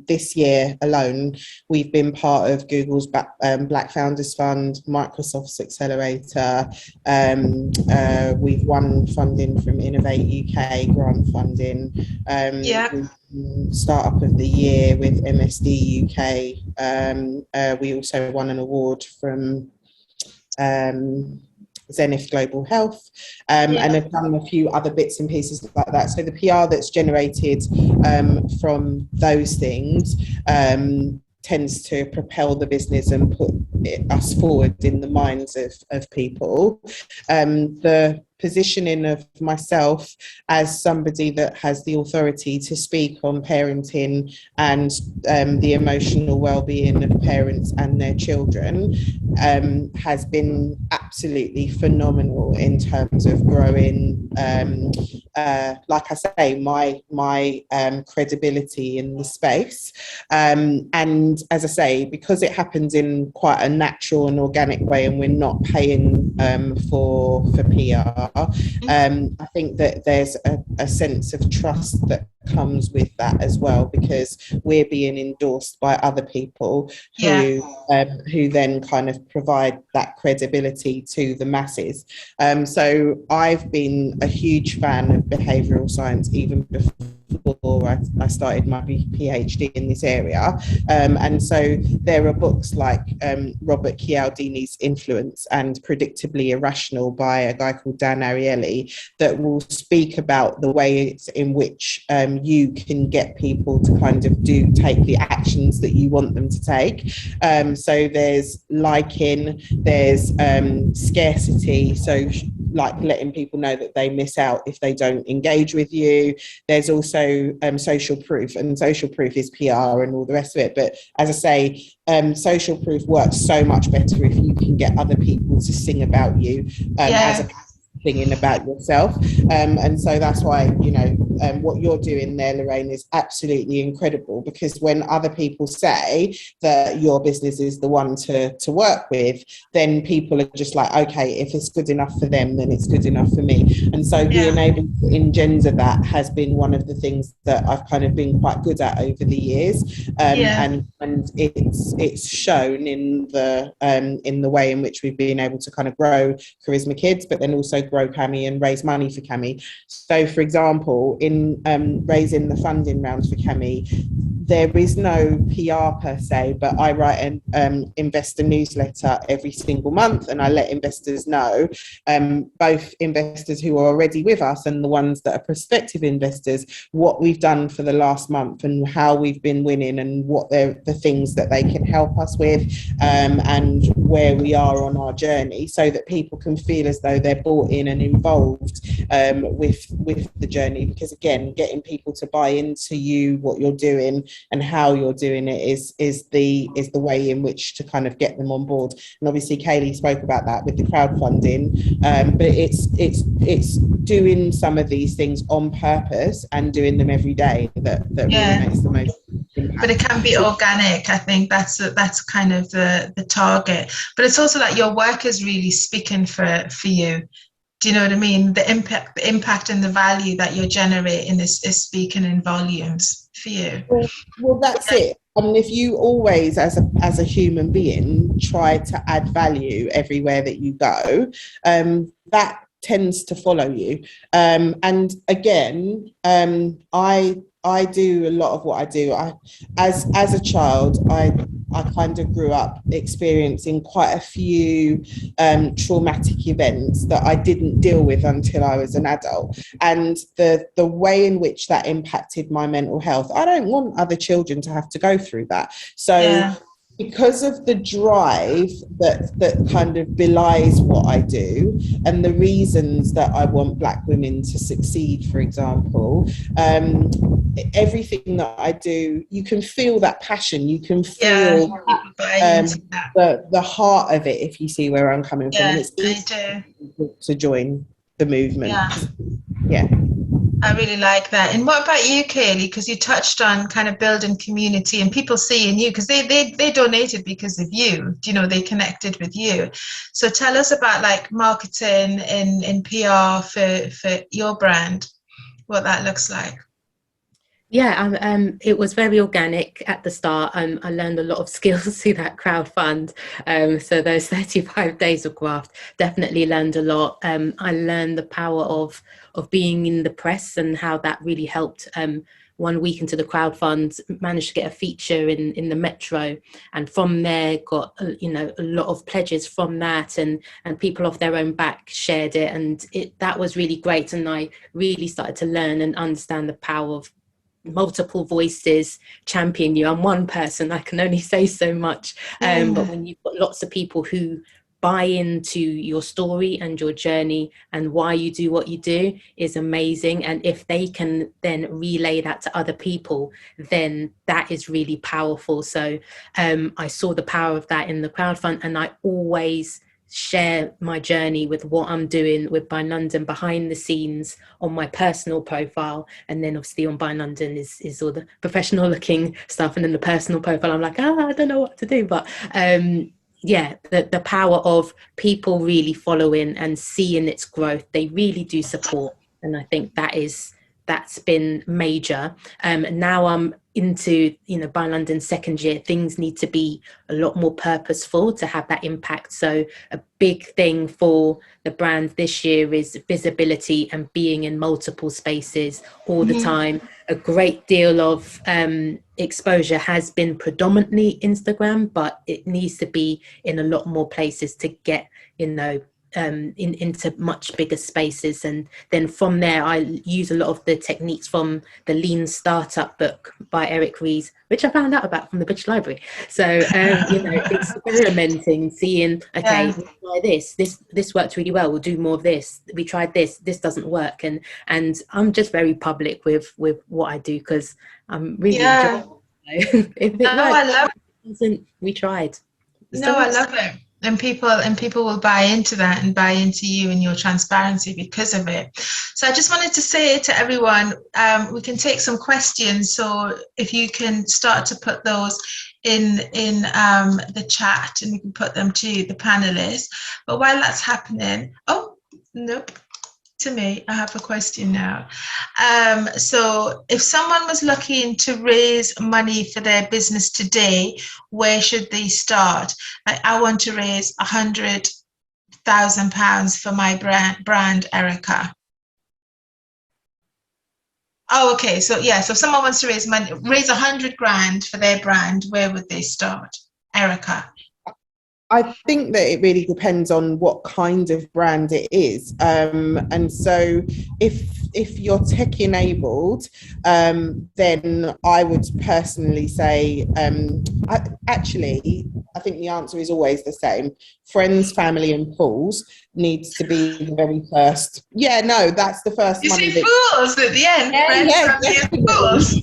Speaker 4: this year alone, we've been part of Google's Black Founders Fund, Microsoft's Accelerator. We've won funding from Innovate UK, grant funding. Startup of the Year with MSD UK. We also won an award from Zenith Global Health, and have done a few other bits and pieces like that. So the PR that's generated from those things tends to propel the business and put us forward in the minds of people. The positioning of myself as somebody that has the authority to speak on parenting and the emotional well-being of parents and their children has been absolutely phenomenal in terms of growing, like I say, my credibility in the space. And as I say, because it happens in quite a natural and organic way, and we're not paying for PR, I think that there's a sense of trust that comes with that as well, because we're being endorsed by other people who then kind of provide that credibility to the masses. So I've been a huge fan of behavioural science even before I started my PhD in this area, and so there are books like Robert Cialdini's Influence and Predictably Irrational by a guy called Dan Ariely that will speak about the ways in which you can get people to kind of take the actions that you want them to take. So there's liking, there's scarcity, so like letting people know that they miss out if they don't engage with you. There's also social proof, and social proof is PR and all the rest of it. But as I say, social proof works so much better if you can get other people to sing about you as a singing about yourself. And so that's why, what you're doing there, Lorraine, is absolutely incredible, because when other people say that your business is the one to work with, then people are just like, okay, if it's good enough for them, then it's good enough for me. And so being able to engender that has been one of the things that I've kind of been quite good at over the years. And it's shown in the way in which we've been able to kind of grow Karisma Kidz, but then also grow Cami and raise money for Cami. So for example, in raising the funding rounds for Cami, there is no PR per se, but I write an investor newsletter every single month, and I let investors know, both investors who are already with us and the ones that are prospective investors, what we've done for the last month and how we've been winning and what the things that they can help us with, and where we are on our journey, so that people can feel as though they're bought in and involved with the journey. Because again, getting people to buy into you, what you're doing and how you're doing it is the way in which to kind of get them on board. And obviously Kayleigh spoke about that with the crowdfunding, but it's doing some of these things on purpose and doing them every day that really makes the most impact.
Speaker 1: But it can be organic. I think that's kind of the target. But it's also that your work is really speaking for you. Do you know what I mean? The impact and the value that you're generating is speaking in volumes for you.
Speaker 4: Well, that's it. I mean, if you always, as a human being, try to add value everywhere that you go, that tends to follow you. And again, I do a lot of what I do. As a child, I kind of grew up experiencing quite a few traumatic events that I didn't deal with until I was an adult. And the way in which that impacted my mental health, I don't want other children to have to go through that. So because of the drive that kind of belies what I do, and the reasons that I want Black women to succeed, for example, everything that I do, you can feel that passion, you can feel the heart of it, if you see where I'm coming from. And it's easy to join the movement. Yeah.
Speaker 1: I really like that. And what about you, Kayleigh? Because you touched on kind of building community and people seeing you, because they donated because of you. You know, they connected with you. So tell us about like marketing and PR for your brand, what that looks like.
Speaker 2: Yeah, it was very organic at the start. I learned a lot of skills through that crowdfund. So those 35 days of graft, definitely learned a lot. I learned the power of being in the press and how that really helped. 1 week into the crowdfund, managed to get a feature in the Metro, and from there got a lot of pledges from that, and people off their own back shared it, and that was really great. And I really started to learn and understand the power of multiple voices champion you. I'm one person, I can only say so much, but when you've got lots of people who buy into your story and your journey and why you do what you do is amazing. And if they can then relay that to other people, then that is really powerful. So I saw the power of that in the crowdfund, and I always share my journey with what I'm doing with By London behind the scenes on my personal profile, and then obviously on By London is all the professional looking stuff, and then the personal profile I'm like, I don't know what to do. But the power of people really following and seeing its growth, they really do support, and I think that's been major. Now I'm into By London's second year, things need to be a lot more purposeful to have that impact. So a big thing for the brand this year is visibility and being in multiple spaces all the time. A great deal of exposure has been predominantly Instagram, but it needs to be in a lot more places to get into much bigger spaces. And then from there I use a lot of the techniques from the Lean Startup book by Eric Ries, which I found out about from the British Library. So experimenting, seeing, okay, we'll try this worked really well, we'll do more of this, we tried this doesn't work, and I'm just very public with what I do, because I'm really enjoying it. If it works,
Speaker 1: I love
Speaker 2: it. We tried.
Speaker 1: I love it. And people will buy into that and buy into you and your transparency because of it. So I just wanted to say to everyone, we can take some questions. So if you can start to put those in the chat, and we can put them to the panelists. But while that's happening, to me, I have a question now. So if someone was looking to raise money for their business today, where should they start? Like, I want to raise £100,000 for my brand, Erika. Oh, okay. So if someone wants to raise money, raise 100 grand for their brand, where would they start, Erika?
Speaker 4: I think that it really depends on what kind of brand it is. And so if you're tech enabled, then I would personally say, I think the answer is always the same. Friends, family and fools needs to be the very first. Yeah, no, that's the first
Speaker 1: you
Speaker 4: money.
Speaker 1: You say fools at the end. Friends, family and fools.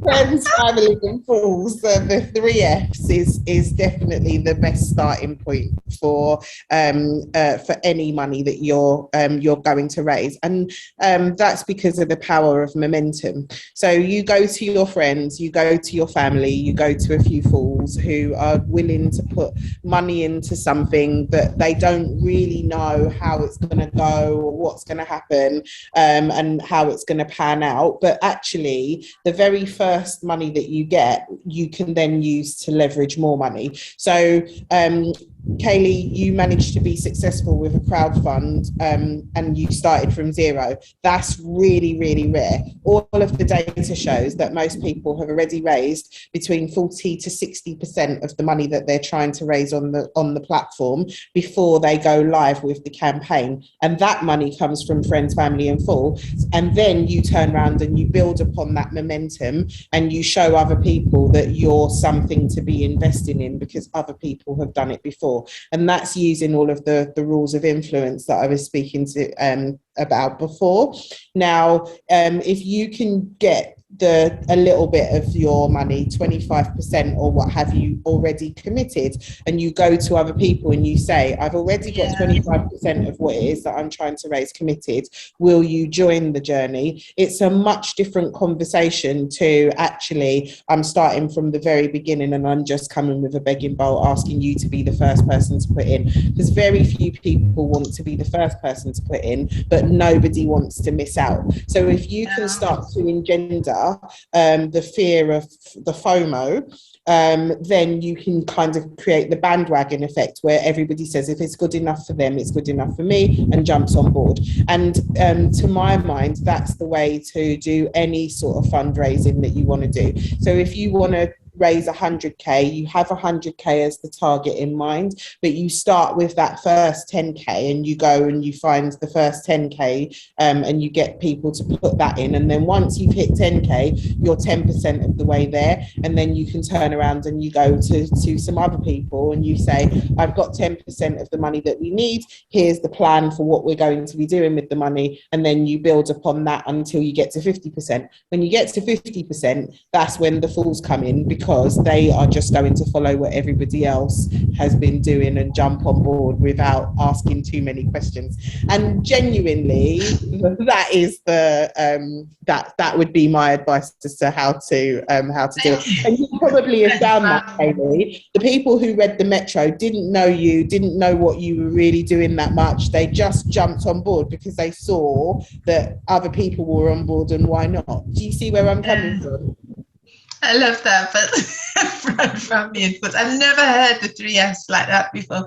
Speaker 4: Friends, family, and fools. The three F's is definitely the best starting point for any money that you're going to raise, and that's because of the power of momentum. So you go to your friends, you go to your family, you go to a few fools who are willing to put money into something that they don't really know how it's going to go or what's going to happen, and how it's going to pan out, but actually the very first money that you get, you can then use to leverage more money. So Kayleigh, you managed to be successful with a crowdfund, and you started from zero. That's really, really rare. All of the data shows that most people have already raised between 40 to 60% of the money that they're trying to raise on the platform before they go live with the campaign. And that money comes from friends, family, and fools. And then you turn around and you build upon that momentum and you show other people that you're something to be investing in because other people have done it before. And that's using all of the rules of influence that I was speaking to about before. Now, if you can get a little bit of your money, 25% or what have you, already committed, and you go to other people and you say, I've already got 25% of what it is that I'm trying to raise committed, will you join the journey? It's a much different conversation to actually, I'm starting from the very beginning and I'm just coming with a begging bowl asking you to be the first person to put in, because very few people want to be the first person to put in, but nobody wants to miss out. So if you can start to engender the fear of the FOMO, then you can kind of create the bandwagon effect where everybody says if it's good enough for them, it's good enough for me, and jumps on board. And to my mind, that's the way to do any sort of fundraising that you want to do. So if you want to raise 100k, you have 100k as the target in mind, but you start with that first 10k and you go and you find the first 10k, and you get people to put that in, and then once you've hit 10k, you're 10% of the way there, and then you can turn around and you go to some other people and you say, I've got 10% of the money that we need, here's the plan for what we're going to be doing with the money, and then you build upon that until you get to 50%. When you get to 50%, that's when the fools come in, because they are just going to follow what everybody else has been doing and jump on board without asking too many questions. And genuinely, that is that would be my advice as to how to do it. And you probably have found that, Kayleigh. The people who read the Metro didn't know you, didn't know what you were really doing that much. They just jumped on board because they saw that other people were on board, and why not? Do you see where I'm coming from?
Speaker 1: I love that, but friend, family, and fools. I've never heard the 3S like that before.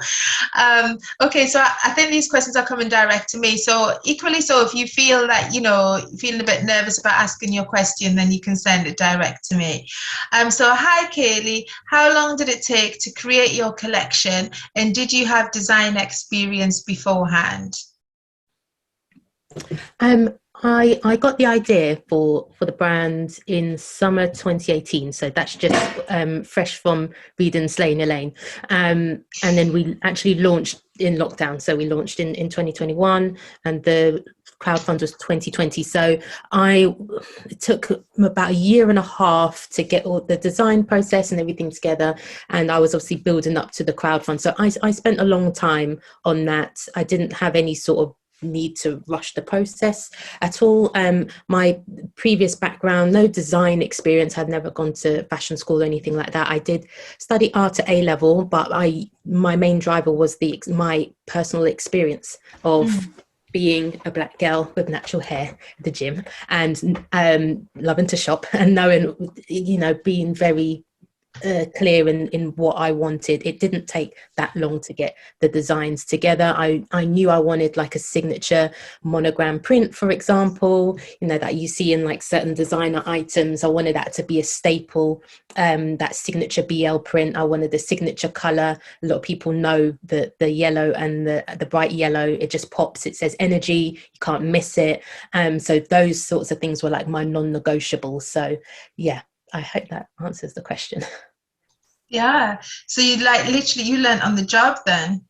Speaker 1: Okay, so I think these questions are coming direct to me. So equally, so if you feel that, feeling a bit nervous about asking your question, then you can send it direct to me. So hi, Kayleigh. How long did it take to create your collection, and did you have design experience beforehand?
Speaker 2: I got the idea for the brand in summer 2018, so that's just fresh from reading Slaying Elaine, and then we actually launched in lockdown. So we launched in 2021, and the crowdfund was 2020. So it took about a year and a half to get all the design process and everything together, and I was obviously building up to the crowdfund. So I spent a long time on that. I didn't have any sort of need to rush the process at all. My previous background, no design experience, I'd never gone to fashion school or anything like that. I did study art at A level, but my main driver was my personal experience of being a black girl with natural hair at the gym, and loving to shop, and knowing, being very clear in what I wanted. It didn't take that long to get the designs together. I knew I wanted like a signature monogram print, for example, that you see in like certain designer items. I wanted that to be a staple, that signature BL print. I wanted the signature color. A lot of people know the yellow and the bright yellow, it just pops. It says energy, you can't miss it. So those sorts of things were like my non-negotiables. So yeah, I hope that answers the question.
Speaker 1: Yeah. So you learned on the job then?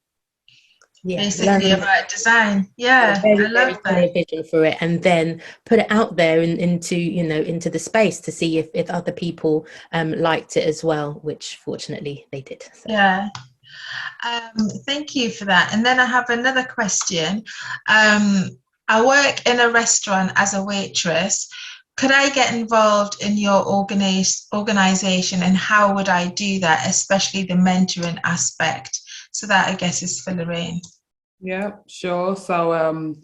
Speaker 1: basically about design. Yeah,
Speaker 2: very,
Speaker 1: I love
Speaker 2: very clear
Speaker 1: that.
Speaker 2: vision for it, and then put it out there into, you know, into the space to see if other people liked it as well, which fortunately they did. So.
Speaker 1: Yeah. Thank you for that. And then I have another question. I work in a restaurant as a waitress. Could I get involved in your organization, and how would I do that, especially the mentoring aspect? So that, I guess, is for Lorraine.
Speaker 3: Yeah, sure. So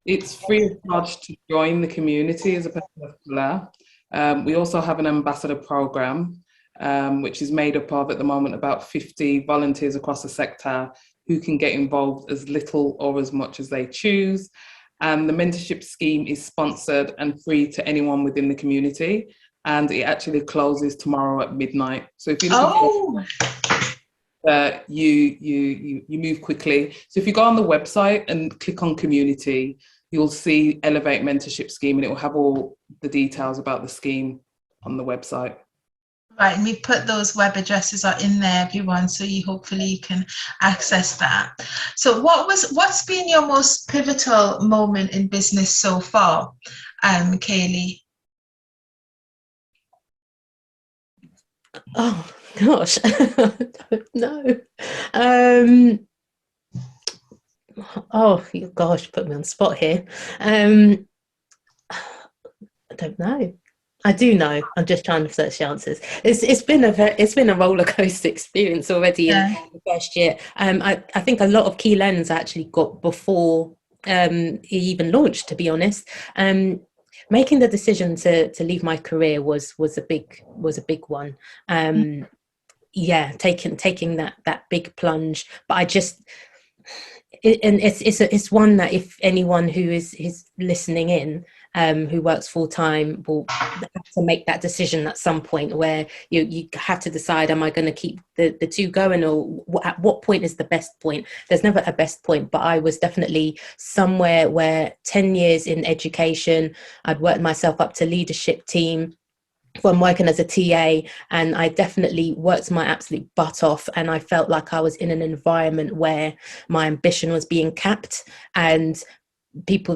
Speaker 3: it's free of charge to join the community as a person of colour. We also have an ambassador program, which is made up of, at the moment, about 50 volunteers across the sector who can get involved as little or as much as they choose. And the mentorship scheme is sponsored and free to anyone within the community. And it actually closes tomorrow at midnight. So if you you move quickly. So if you go on the website and click on community, you'll see Elevate Mentorship Scheme, and it will have all the details about the scheme on the website.
Speaker 1: Right, and we put those web addresses are in there, everyone, so hopefully you can access that. So what's been your most pivotal moment in business so far, Kayleigh?
Speaker 2: Oh gosh, I don't know. Oh gosh, put me on the spot here. I don't know. I do know. I'm just trying to search the answers. It's been a roller coaster experience already in the first year. I think a lot of key lens I actually got before it even launched, to be honest. Making the decision to leave my career was a big one. Yeah, taking that big plunge. But I just it's one that if anyone who is listening in, who works full time, will have to make that decision at some point, where you have to decide, am I going to keep the two going, or at what point is the best point? There's never a best point, but I was definitely somewhere where 10 years in education, I'd worked myself up to leadership team from working as a TA, and I definitely worked my absolute butt off, and I felt like I was in an environment where my ambition was being capped, and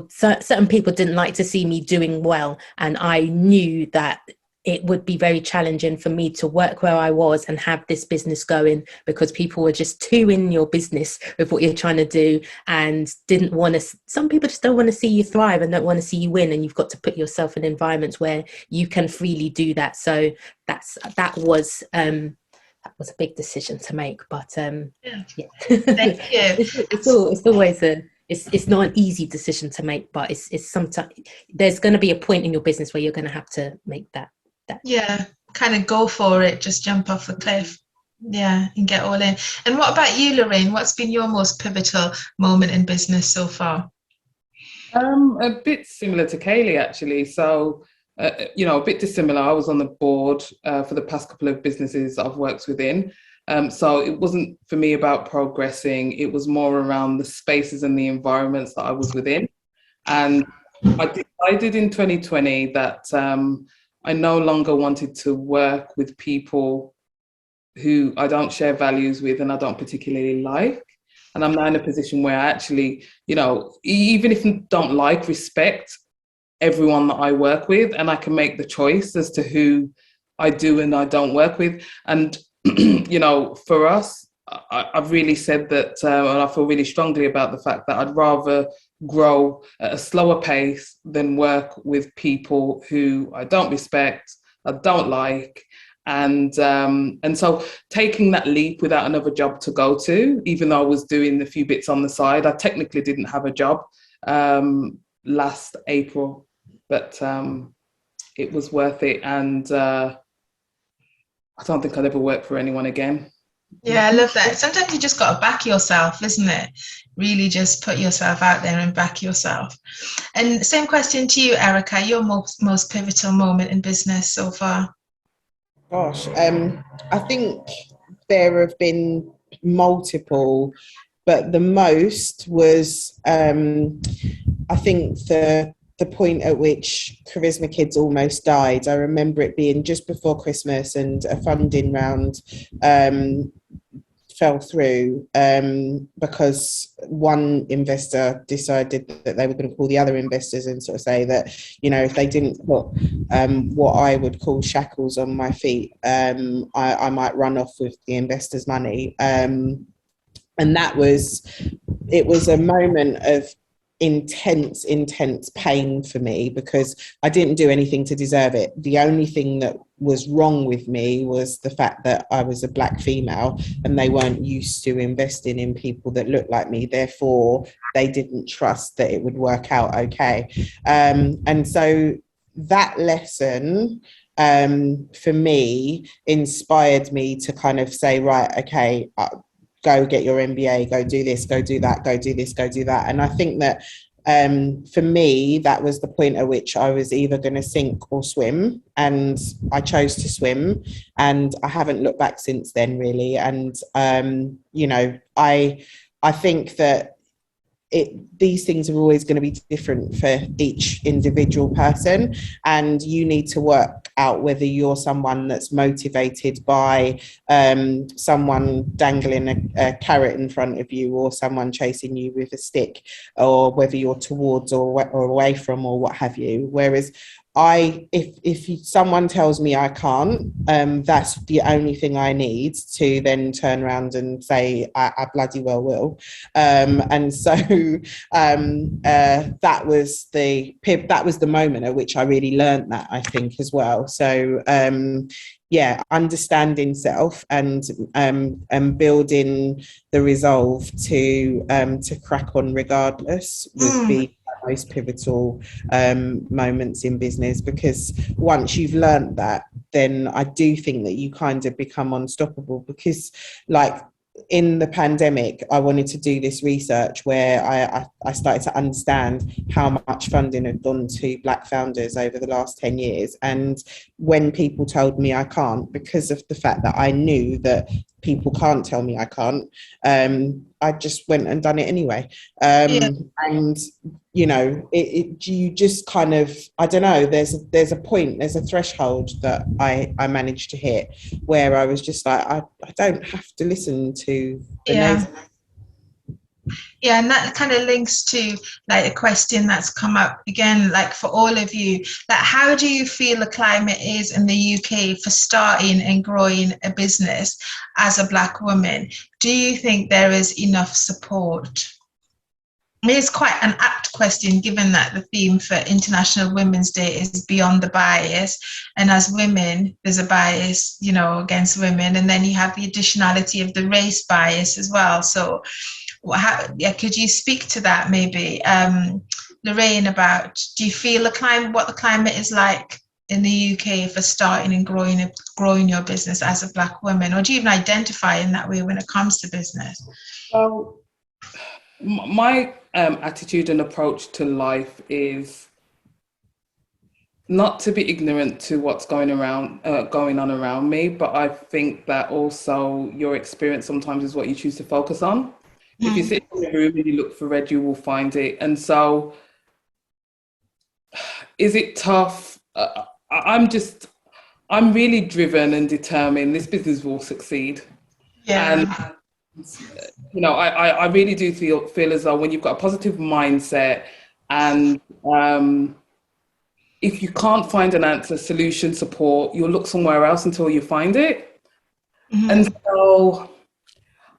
Speaker 2: certain people didn't like to see me doing well, and I knew that it would be very challenging for me to work where I was and have this business going, because people were just too in your business with what you're trying to do, and didn't want to. Some people just don't want to see you thrive and don't want to see you win, and you've got to put yourself in environments where you can freely do that. So that was a big decision to make, but yeah.
Speaker 1: Thank you.
Speaker 2: It's always it's not an easy decision to make, but it's sometimes there's going to be a point in your business where you're going to have to make that.
Speaker 1: Yeah, kind of go for it, just jump off a cliff. Yeah, and get all in. And what about you, Lorraine? What's been your most pivotal moment in business so far?
Speaker 3: A bit similar to Kayleigh, actually. So, a bit dissimilar. I was on the board for the past couple of businesses that I've worked within. So it wasn't for me about progressing. It was more around the spaces and the environments that I was within. And I decided in 2020 that I no longer wanted to work with people who I don't share values with and I don't particularly like. And I'm now in a position where I actually, even if I don't like, respect everyone that I work with, and I can make the choice as to who I do and I don't work with. And, for us, I've really said that, and I feel really strongly about the fact that I'd rather grow at a slower pace than work with people who I don't respect, I don't like. And so taking that leap without another job to go to, even though I was doing a few bits on the side, I technically didn't have a job last April, but it was worth it. And I don't think I'll ever work for anyone again.
Speaker 1: Yeah, I love that. Sometimes you just got to back yourself, isn't it? Really just put yourself out there and back yourself. And same question to you, Erika, your most pivotal moment in business so far?
Speaker 4: Gosh, I think there have been multiple, but the most was, I think the point at which Karisma Kidz almost died. I remember it being just before Christmas and a funding round fell through because one investor decided that they were going to call the other investors and sort of say that, you know, if they didn't put what I would call shackles on my feet, I might run off with the investors' money. And it was a moment of intense pain for me, because I didn't do anything to deserve it. The only thing that was wrong with me was the fact that I was a black female and they weren't used to investing in people that looked like me. Therefore, they didn't trust that it would work out okay. And so that lesson for me inspired me to kind of say, right, okay, go get your MBA, go do this, go do that, go do this, go do that. And I think that for me, that was the point at which I was either going to sink or swim. And I chose to swim, and I haven't looked back since then, really. And, you know, I think that these things are always going to be different for each individual person, and you need to work out whether you're someone that's motivated by someone dangling a carrot in front of you, or someone chasing you with a stick, or whether you're towards or away from, or what have you. Whereas if someone tells me I can't, that's the only thing I need to then turn around and say I bloody well will. And so that was the moment at which I really learned that, I think, as well. So yeah, understanding self and building the resolve to crack on regardless would be most pivotal moments in business, because once you've learned that, then I do think that you kind of become unstoppable. Because like in the pandemic, I wanted to do this research where I started to understand how much funding had gone to Black founders over the last 10 years. And when people told me I can't, because of the fact that I knew that people can't tell me I can't, I just went and done it anyway. And you know, you just kind of, I don't know, there's a point, there's a threshold that I managed to hit where I was just like, I don't have to listen to the noise.
Speaker 1: Yeah, and that kind of links to like a question that's come up again, like for all of you, like how do you feel the climate is in the UK for starting and growing a business as a Black woman? Do you think there is enough support? I mean, it's quite an apt question, given that the theme for International Women's Day is beyond the bias. And as women, there's a bias, you know, against women. And then you have the additionality of the race bias as well. So could you speak to that maybe, Lorraine, about, do you feel what the climate is like in the UK for starting and growing your business as a Black woman? Or do you even identify in that way when it comes to business?
Speaker 3: Well, my attitude and approach to life is not to be ignorant to what's going on around me, but I think that also your experience sometimes is what you choose to focus on. If you sit in the room and you look for red, you will find it. And so, is it tough? I'm really driven and determined. This business will succeed.
Speaker 1: Yeah.
Speaker 3: And you know, I really do feel as though when you've got a positive mindset, and if you can't find an answer, solution, support, you'll look somewhere else until you find it. And so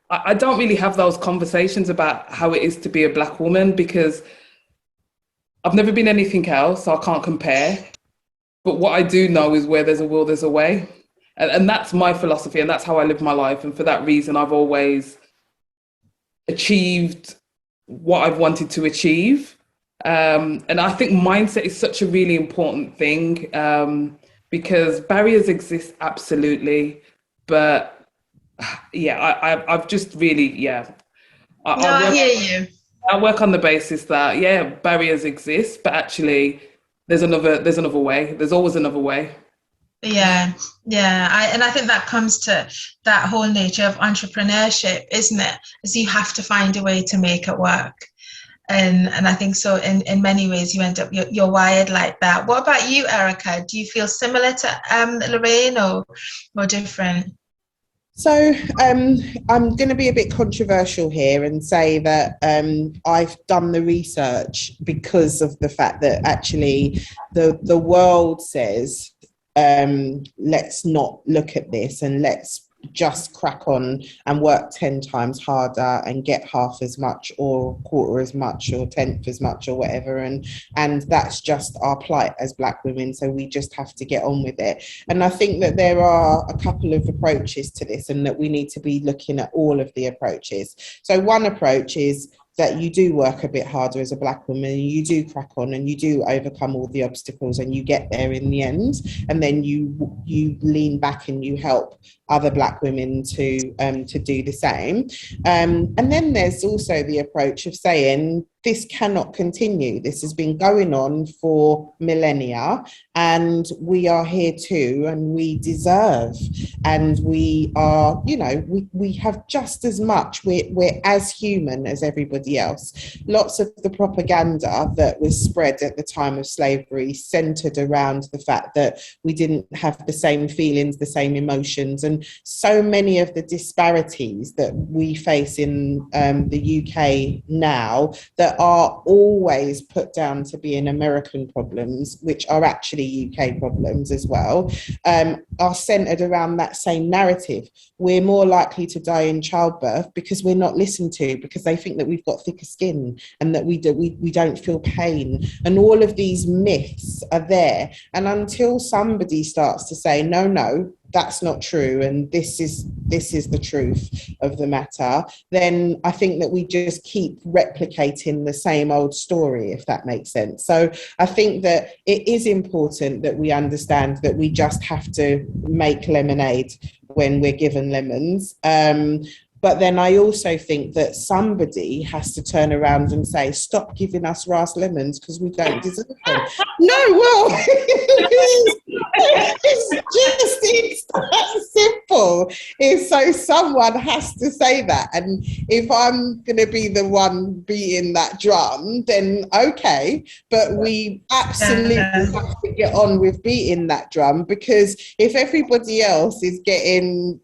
Speaker 3: I don't really have those conversations about how it is to be a Black woman, because I've never been anything else, so I can't compare. But what I do know is where there's a will, there's a way. And that's my philosophy, and that's how I live my life. And for that reason, I've always achieved what I've wanted to achieve. And I think mindset is such a really important thing, because barriers exist, absolutely. But yeah, I've just really,
Speaker 1: I hear you.
Speaker 3: I work on the basis that, barriers exist, but actually there's another way. There's always another way.
Speaker 1: Yeah. I think that comes to that whole nature of entrepreneurship, isn't it? Is you have to find a way to make it work. And I think so in many ways you end up, you're wired like that. What about you, Erika? Do you feel similar to Lorraine or different?
Speaker 4: So I'm going to be a bit controversial here and say that I've done the research because of the fact that actually the world says, let's not look at this and let's just crack on and work 10 times harder and get half as much or quarter as much or tenth as much or whatever, and that's just our plight as Black women, so we just have to get on with it. And I think that there are a couple of approaches to this and that we need to be looking at all of the approaches. So one approach is that you do work a bit harder as a Black woman, and you do crack on and you do overcome all the obstacles and you get there in the end, and then you lean back and you help other Black women to do the same. And then there's also the approach of saying, this cannot continue. This has been going on for millennia, and we are here too, and we deserve, and we are, you know, we have just as much, we're as human as everybody else. Lots of the propaganda that was spread at the time of slavery centered around the fact that we didn't have the same feelings, the same emotions, and so many of the disparities that we face in the UK now that are always put down to being American problems, which are actually UK problems as well, are centered around that same narrative. We're more likely to die in childbirth because we're not listened to, because they think that we've got thicker skin and that we don't feel pain, and all of these myths are there. And until somebody starts to say, no, that's not true, and this is the truth of the matter, then I think that we just keep replicating the same old story, if that makes sense. So I think that it is important that we understand that we just have to make lemonade when we're given lemons. But then I also think that somebody has to turn around and say, stop giving us Ras lemons because we don't deserve them. No, well, it's that simple. So someone has to say that. And if I'm going to be the one beating that drum, then okay. But we absolutely have to get on with beating that drum, because if everybody else is getting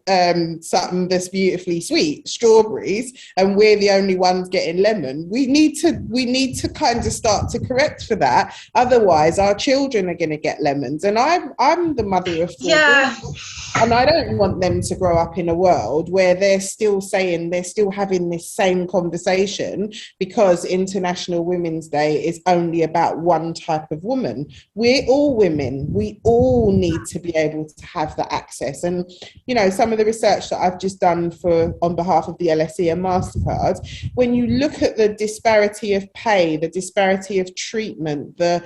Speaker 4: something that's beautifully sweet, strawberries, and we're the only ones getting lemon, we need to kind of start to correct for that. Otherwise our children are going to get lemons, and I'm the mother of 4 boys, and I don't want them to grow up in a world where they're still having this same conversation because International Women's Day is only about one type of woman. We're all women. We all need to be able to have the access. And you know, some of the research that I've just done on behalf of the LSE and MasterCard, when you look at the disparity of pay, the disparity of treatment, the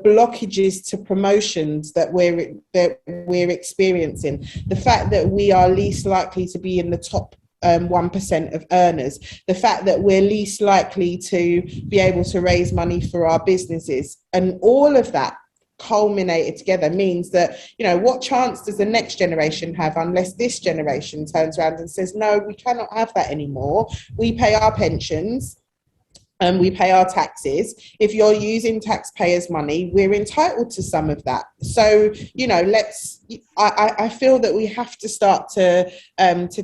Speaker 4: blockages to promotions that we're experiencing, the fact that we are least likely to be in the top 1% of earners, the fact that we're least likely to be able to raise money for our businesses, and all of that culminated together means that, you know, what chance does the next generation have unless this generation turns around and says, no, we cannot have that anymore. We pay our pensions and we pay our taxes. If you're using taxpayers' money, we're entitled to some of that. So, you know, I feel that we have to start to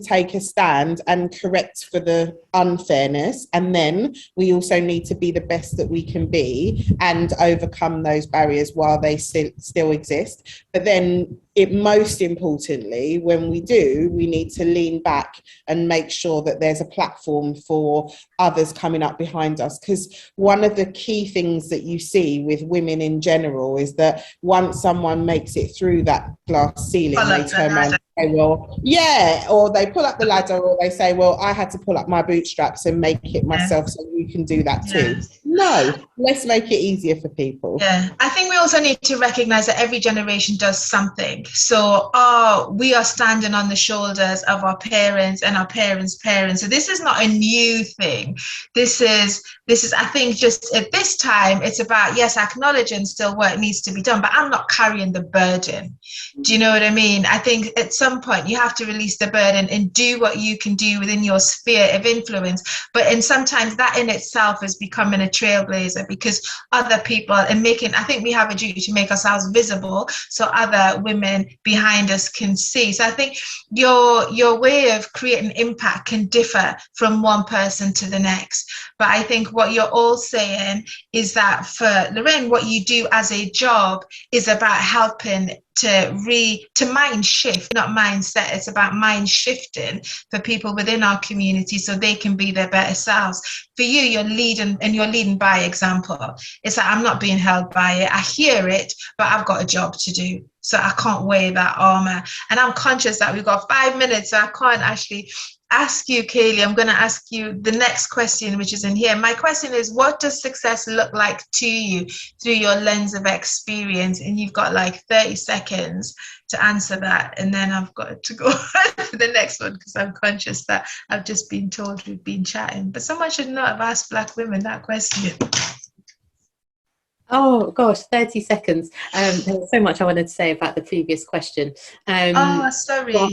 Speaker 4: take a stand and correct for the unfairness, and then we also need to be the best that we can be and overcome those barriers while they still exist. But then most importantly, when we do, we need to lean back and make sure that there's a platform for others coming up behind us. Because one of the key things that you see with women in general is that once someone makes it through that glass ceiling, they turn around and say, well, yeah, or they pull up the ladder, or they say, well, I had to pull up my bootstraps and make it myself, so you can do that too. No, let's make it easier for people.
Speaker 1: Yeah, I think we also need to recognize that every generation does something. So we are standing on the shoulders of our parents and our parents' parents. So this is not a new thing. This is I think just at this time it's about, yes, acknowledging still work needs to be done, but I'm not carrying the burden. Do you know what I mean? I think at some point you have to release the burden and do what you can do within your sphere of influence. And sometimes that in itself is becoming a trailblazer, because other people, and I think we have a duty to make ourselves visible so other women behind us can see. So I think your way of creating impact can differ from one person to the next. But I think what you're all saying is that for Lorraine, what you do as a job is about helping to mind shift, not mindset. It's about mind shifting for people within our community so they can be their better selves. For you, you're leading by example. It's like, I'm not being held by it. I hear it, but I've got a job to do. So I can't wear that armor. And I'm conscious that we've got 5 minutes, so I can't actually ask you, Kayleigh. I'm going to ask you the next question, which is in here. My question is, what does success look like to you through your lens of experience? And you've got like 30 seconds to answer that. And then I've got to go on to the next one, because I'm conscious that I've just been told we've been chatting. But someone should not have asked Black women that question.
Speaker 2: Oh gosh, 30 seconds. There was so much I wanted to say about the previous question.
Speaker 1: Sorry.
Speaker 2: But,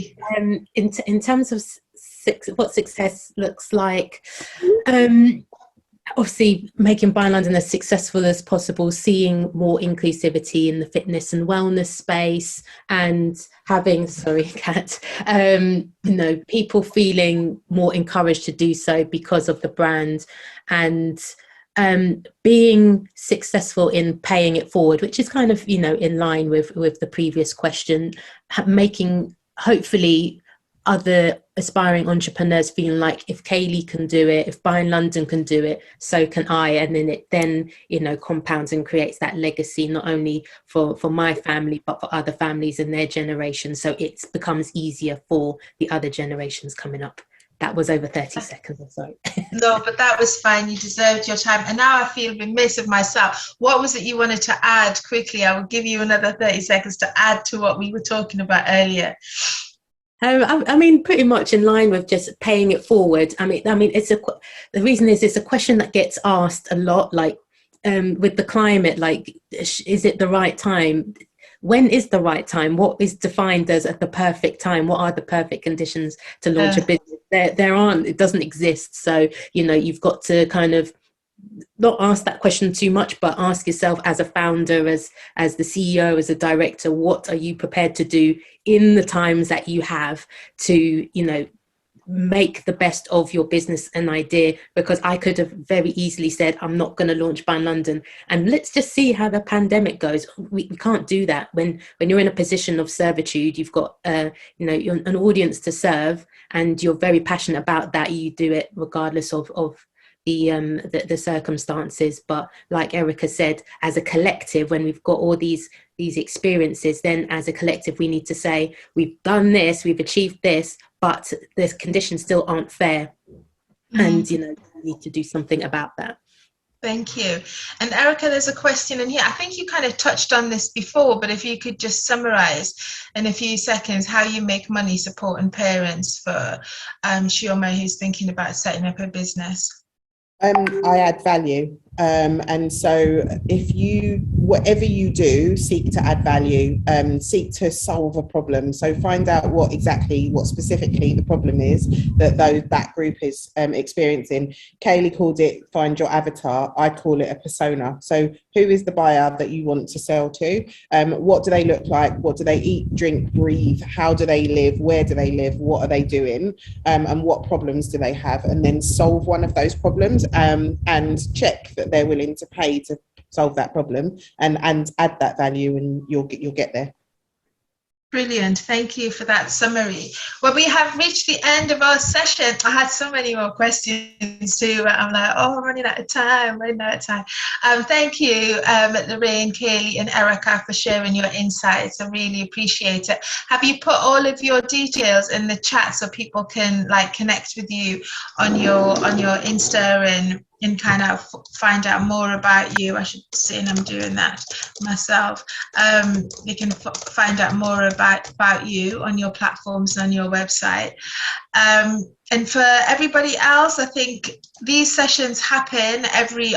Speaker 2: in terms of what success looks like, obviously making Be London as successful as possible, seeing more inclusivity in the fitness and wellness space, and having, Kat, people feeling more encouraged to do so because of the brand, and being successful in paying it forward, which is kind of, in line with the previous question, making hopefully other aspiring entrepreneurs feeling like, if Kayleigh can do it, if Be London can do it, so can I. And then it compounds and creates that legacy, not only for my family, but for other families and their generation. So it becomes easier for the other generations coming up. That was over 30 seconds, I'm sorry.
Speaker 1: No, but that was fine. You deserved your time. And now I feel remiss of myself. What was it you wanted to add quickly? I will give you another 30 seconds to add to what we were talking about earlier.
Speaker 2: I mean, pretty much in line with just paying it forward. I mean, the reason is it's a question that gets asked a lot, like with the climate, like, is it the right time? When is the right time? What is defined as the perfect time? What are the perfect conditions to launch a business? There aren't, it doesn't exist. So, you've got to kind of not ask that question too much, but ask yourself as a founder, as the CEO, as a director, what are you prepared to do in the times that you have to, make the best of your business and idea? Because I could have very easily said, I'm not going to launch Be London, and let's just see how the pandemic goes. We can't do that. When you're in a position of servitude, you've got you're an audience to serve, and you're very passionate about that. You do it regardless of the circumstances. But like Erika said, as a collective, when we've got all these experiences, then as a collective we need to say, we've done this, we've achieved this, but the conditions still aren't fair. And we need to do something about that.
Speaker 1: Thank you. And Erika, there's a question in here. I think you kind of touched on this before, but if you could just summarize in a few seconds how you make money supporting parents for Shioma, who's thinking about setting up a business.
Speaker 4: I add value. And so whatever you do, seek to add value, seek to solve a problem. So find out what specifically the problem is that group is experiencing. Kayleigh called it find your avatar. I call it a persona. So who is the buyer that you want to sell to? What do they look like? What do they eat, drink, breathe? How do they live? Where do they live? What are they doing? And what problems do they have? And then solve one of those problems and check that they're willing to pay to solve that problem and add that value, and you'll get there.
Speaker 1: Brilliant. Thank you for that summary. Well, we have reached the end of our session. I had so many more questions too, but I'm like, I'm running out of time. Thank you, Lorraine, Kayleigh and Erika, for sharing your insights. I really appreciate it. Have you put all of your details in the chat so people can connect with you on your Insta and kind of find out more about you? I should say, and I'm doing that myself. You can find out more about you on your platforms and on your website. And for everybody else, I think these sessions happen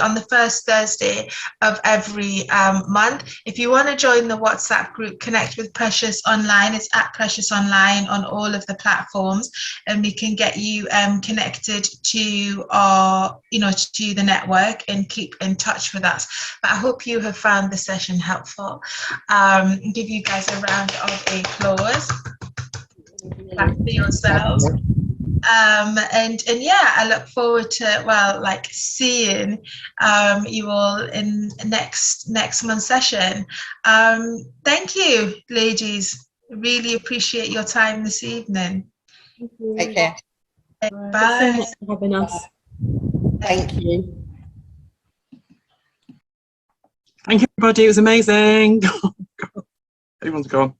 Speaker 1: on the first Thursday of every month. If you want to join the WhatsApp group, connect with Precious Online. It's at Precious Online on all of the platforms, and we can get you connected to our, to the network and keep in touch with us. But I hope you have found the session helpful. Give you guys a round of applause. Back to yourselves. And yeah, I look forward to seeing you all in next month's session. Thank you, ladies. Really appreciate your time this evening.
Speaker 2: Thank you.
Speaker 4: Take care.
Speaker 1: Bye.
Speaker 2: Thanks so much for having us.
Speaker 4: Thank you.
Speaker 5: Thank you, everybody. It was amazing. Everyone's gone.